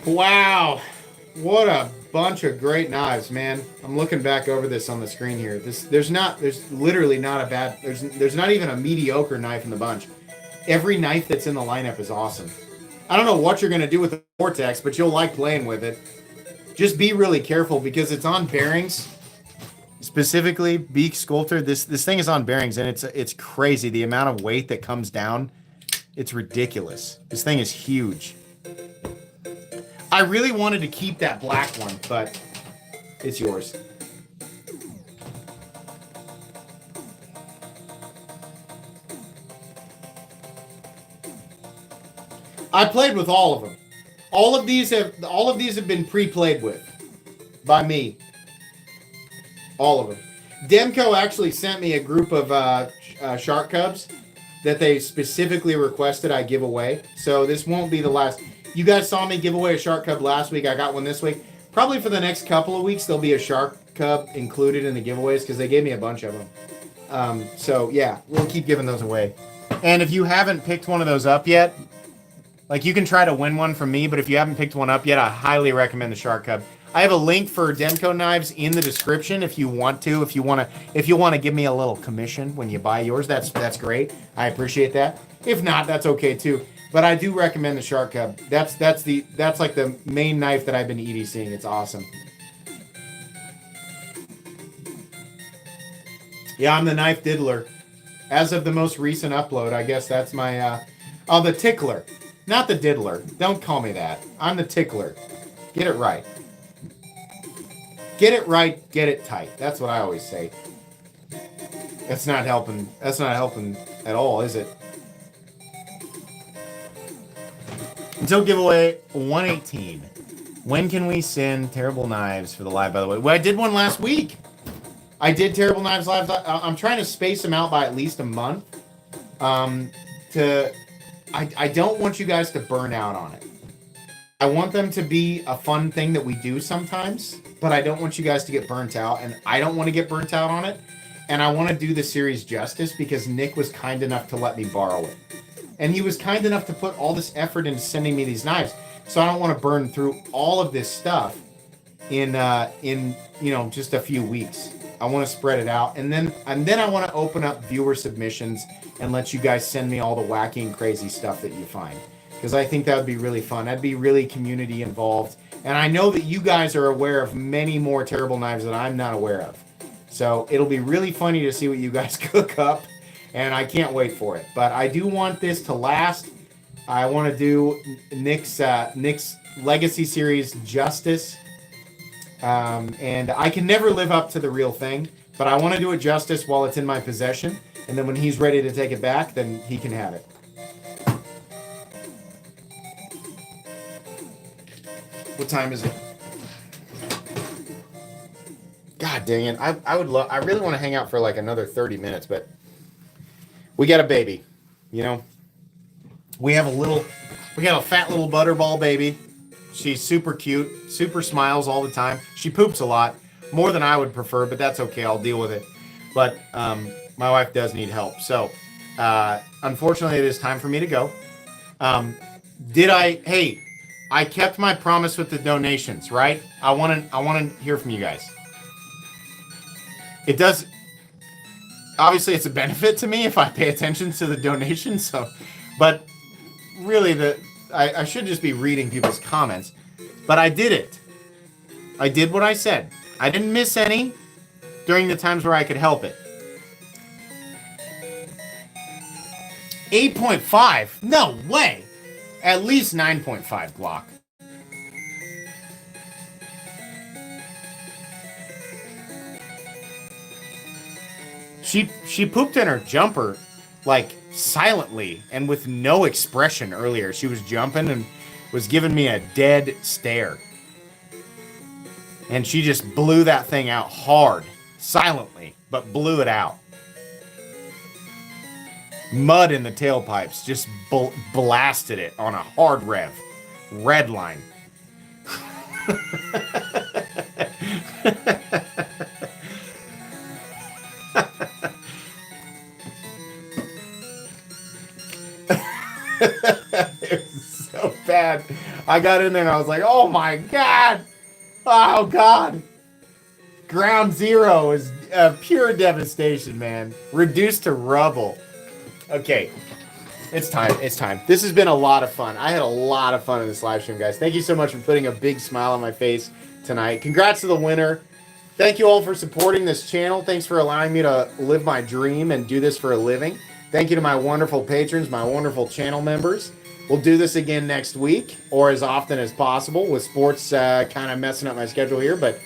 S1: Wow, what a bunch of great knives, man. I'm looking back over this on the screen here. There's literally not a bad, there's not even a mediocre knife in the bunch. Every knife that's in the lineup is awesome. I don't know what you're going to do with the Vortex, but you'll like playing with it. Just be really careful because it's on bearings. Specifically, Beak Sculptor, this thing is on bearings and it's crazy. The amount of weight that comes down, it's ridiculous. This thing is huge. I really wanted to keep that black one, but it's yours. I played with all of them. All of these have been pre-played with by me. All of them. Demco actually sent me a group of shark cubs that they specifically requested I give away. So this won't be the last. You guys saw me give away a shark cub last week. I got one this week. Probably for the next couple of weeks, there'll be a shark cub included in the giveaways because they gave me a bunch of them. So yeah, we'll keep giving those away. And if you haven't picked one of those up yet, like you can try to win one from me, but if you haven't picked one up yet, I highly recommend the shark cub. I have a link for Demco knives in the description if you want to. If you want to give me a little commission when you buy yours, that's great. I appreciate that. If not, that's okay too. But I do recommend the Shark Cub. That's like the main knife that I've been EDCing. It's awesome. Yeah, I'm the knife diddler. As of the most recent upload, I guess that's my the tickler. Not the diddler. Don't call me that. I'm the tickler. Get it right. Get it right, get it tight. That's what I always say. That's not helping. That's not helping at all, is it? Until giveaway 118. When can we send Terrible Knives for the live, by the way? Well, I did one last week. I did Terrible Knives live. I'm trying to space them out by at least a month. I don't want you guys to burn out on it. I want them to be a fun thing that we do sometimes, but I don't want you guys to get burnt out, and I don't want to get burnt out on it. And I want to do the series justice because Nick was kind enough to let me borrow it. And he was kind enough to put all this effort into sending me these knives. So I don't want to burn through all of this stuff in just a few weeks. I want to spread it out, and then I want to open up viewer submissions and let you guys send me all the wacky and crazy stuff that you find, because I think that would be really fun. I'd be really community involved, and I know that you guys are aware of many more terrible knives that I'm not aware of. So it'll be really funny to see what you guys cook up, and I can't wait for it. But I do want this to last. I want to do Nick's Legacy Series justice. And I can never live up to the real thing, but I want to do it justice while it's in my possession. And then when he's ready to take it back, then he can have it. What time is it? God dang it. I really want to hang out for like another 30 minutes, but we got a baby, you know? We got a fat little butterball baby. She's super cute, super smiles all the time. She poops a lot, more than I would prefer, but that's okay. I'll deal with it. But my wife does need help. So, unfortunately, it is time for me to go. Hey, I kept my promise with the donations, right? I want to hear from you guys. It does, obviously it's a benefit to me if I pay attention to the donations, so, but really I should just be reading people's comments, but I did it. I did what I said. I didn't miss any during the times where I could help it. 8.5? No way! At least 9.5 Glock. She pooped in her jumper, like, silently and with no expression earlier. She was jumping and was giving me a dead stare. And she just blew that thing out hard, silently, but blew it out. Mud in the tailpipes, just blasted it on a hard rev. Red line. It was so bad. I got in there and I was like, oh my God. Oh God. Ground zero is pure devastation, man. Reduced to rubble. Okay. It's time. It's time. This has been a lot of fun. I had a lot of fun in this live stream, guys. Thank you so much for putting a big smile on my face tonight. Congrats to the winner. Thank you all for supporting this channel. Thanks for allowing me to live my dream and do this for a living. Thank you to my wonderful patrons, my wonderful channel members. We'll do this again next week, or as often as possible, with sports kind of messing up my schedule here. But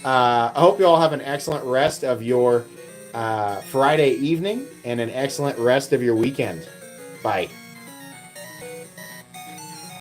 S1: I hope you all have an excellent rest of your Friday evening and an excellent rest of your weekend. Bye.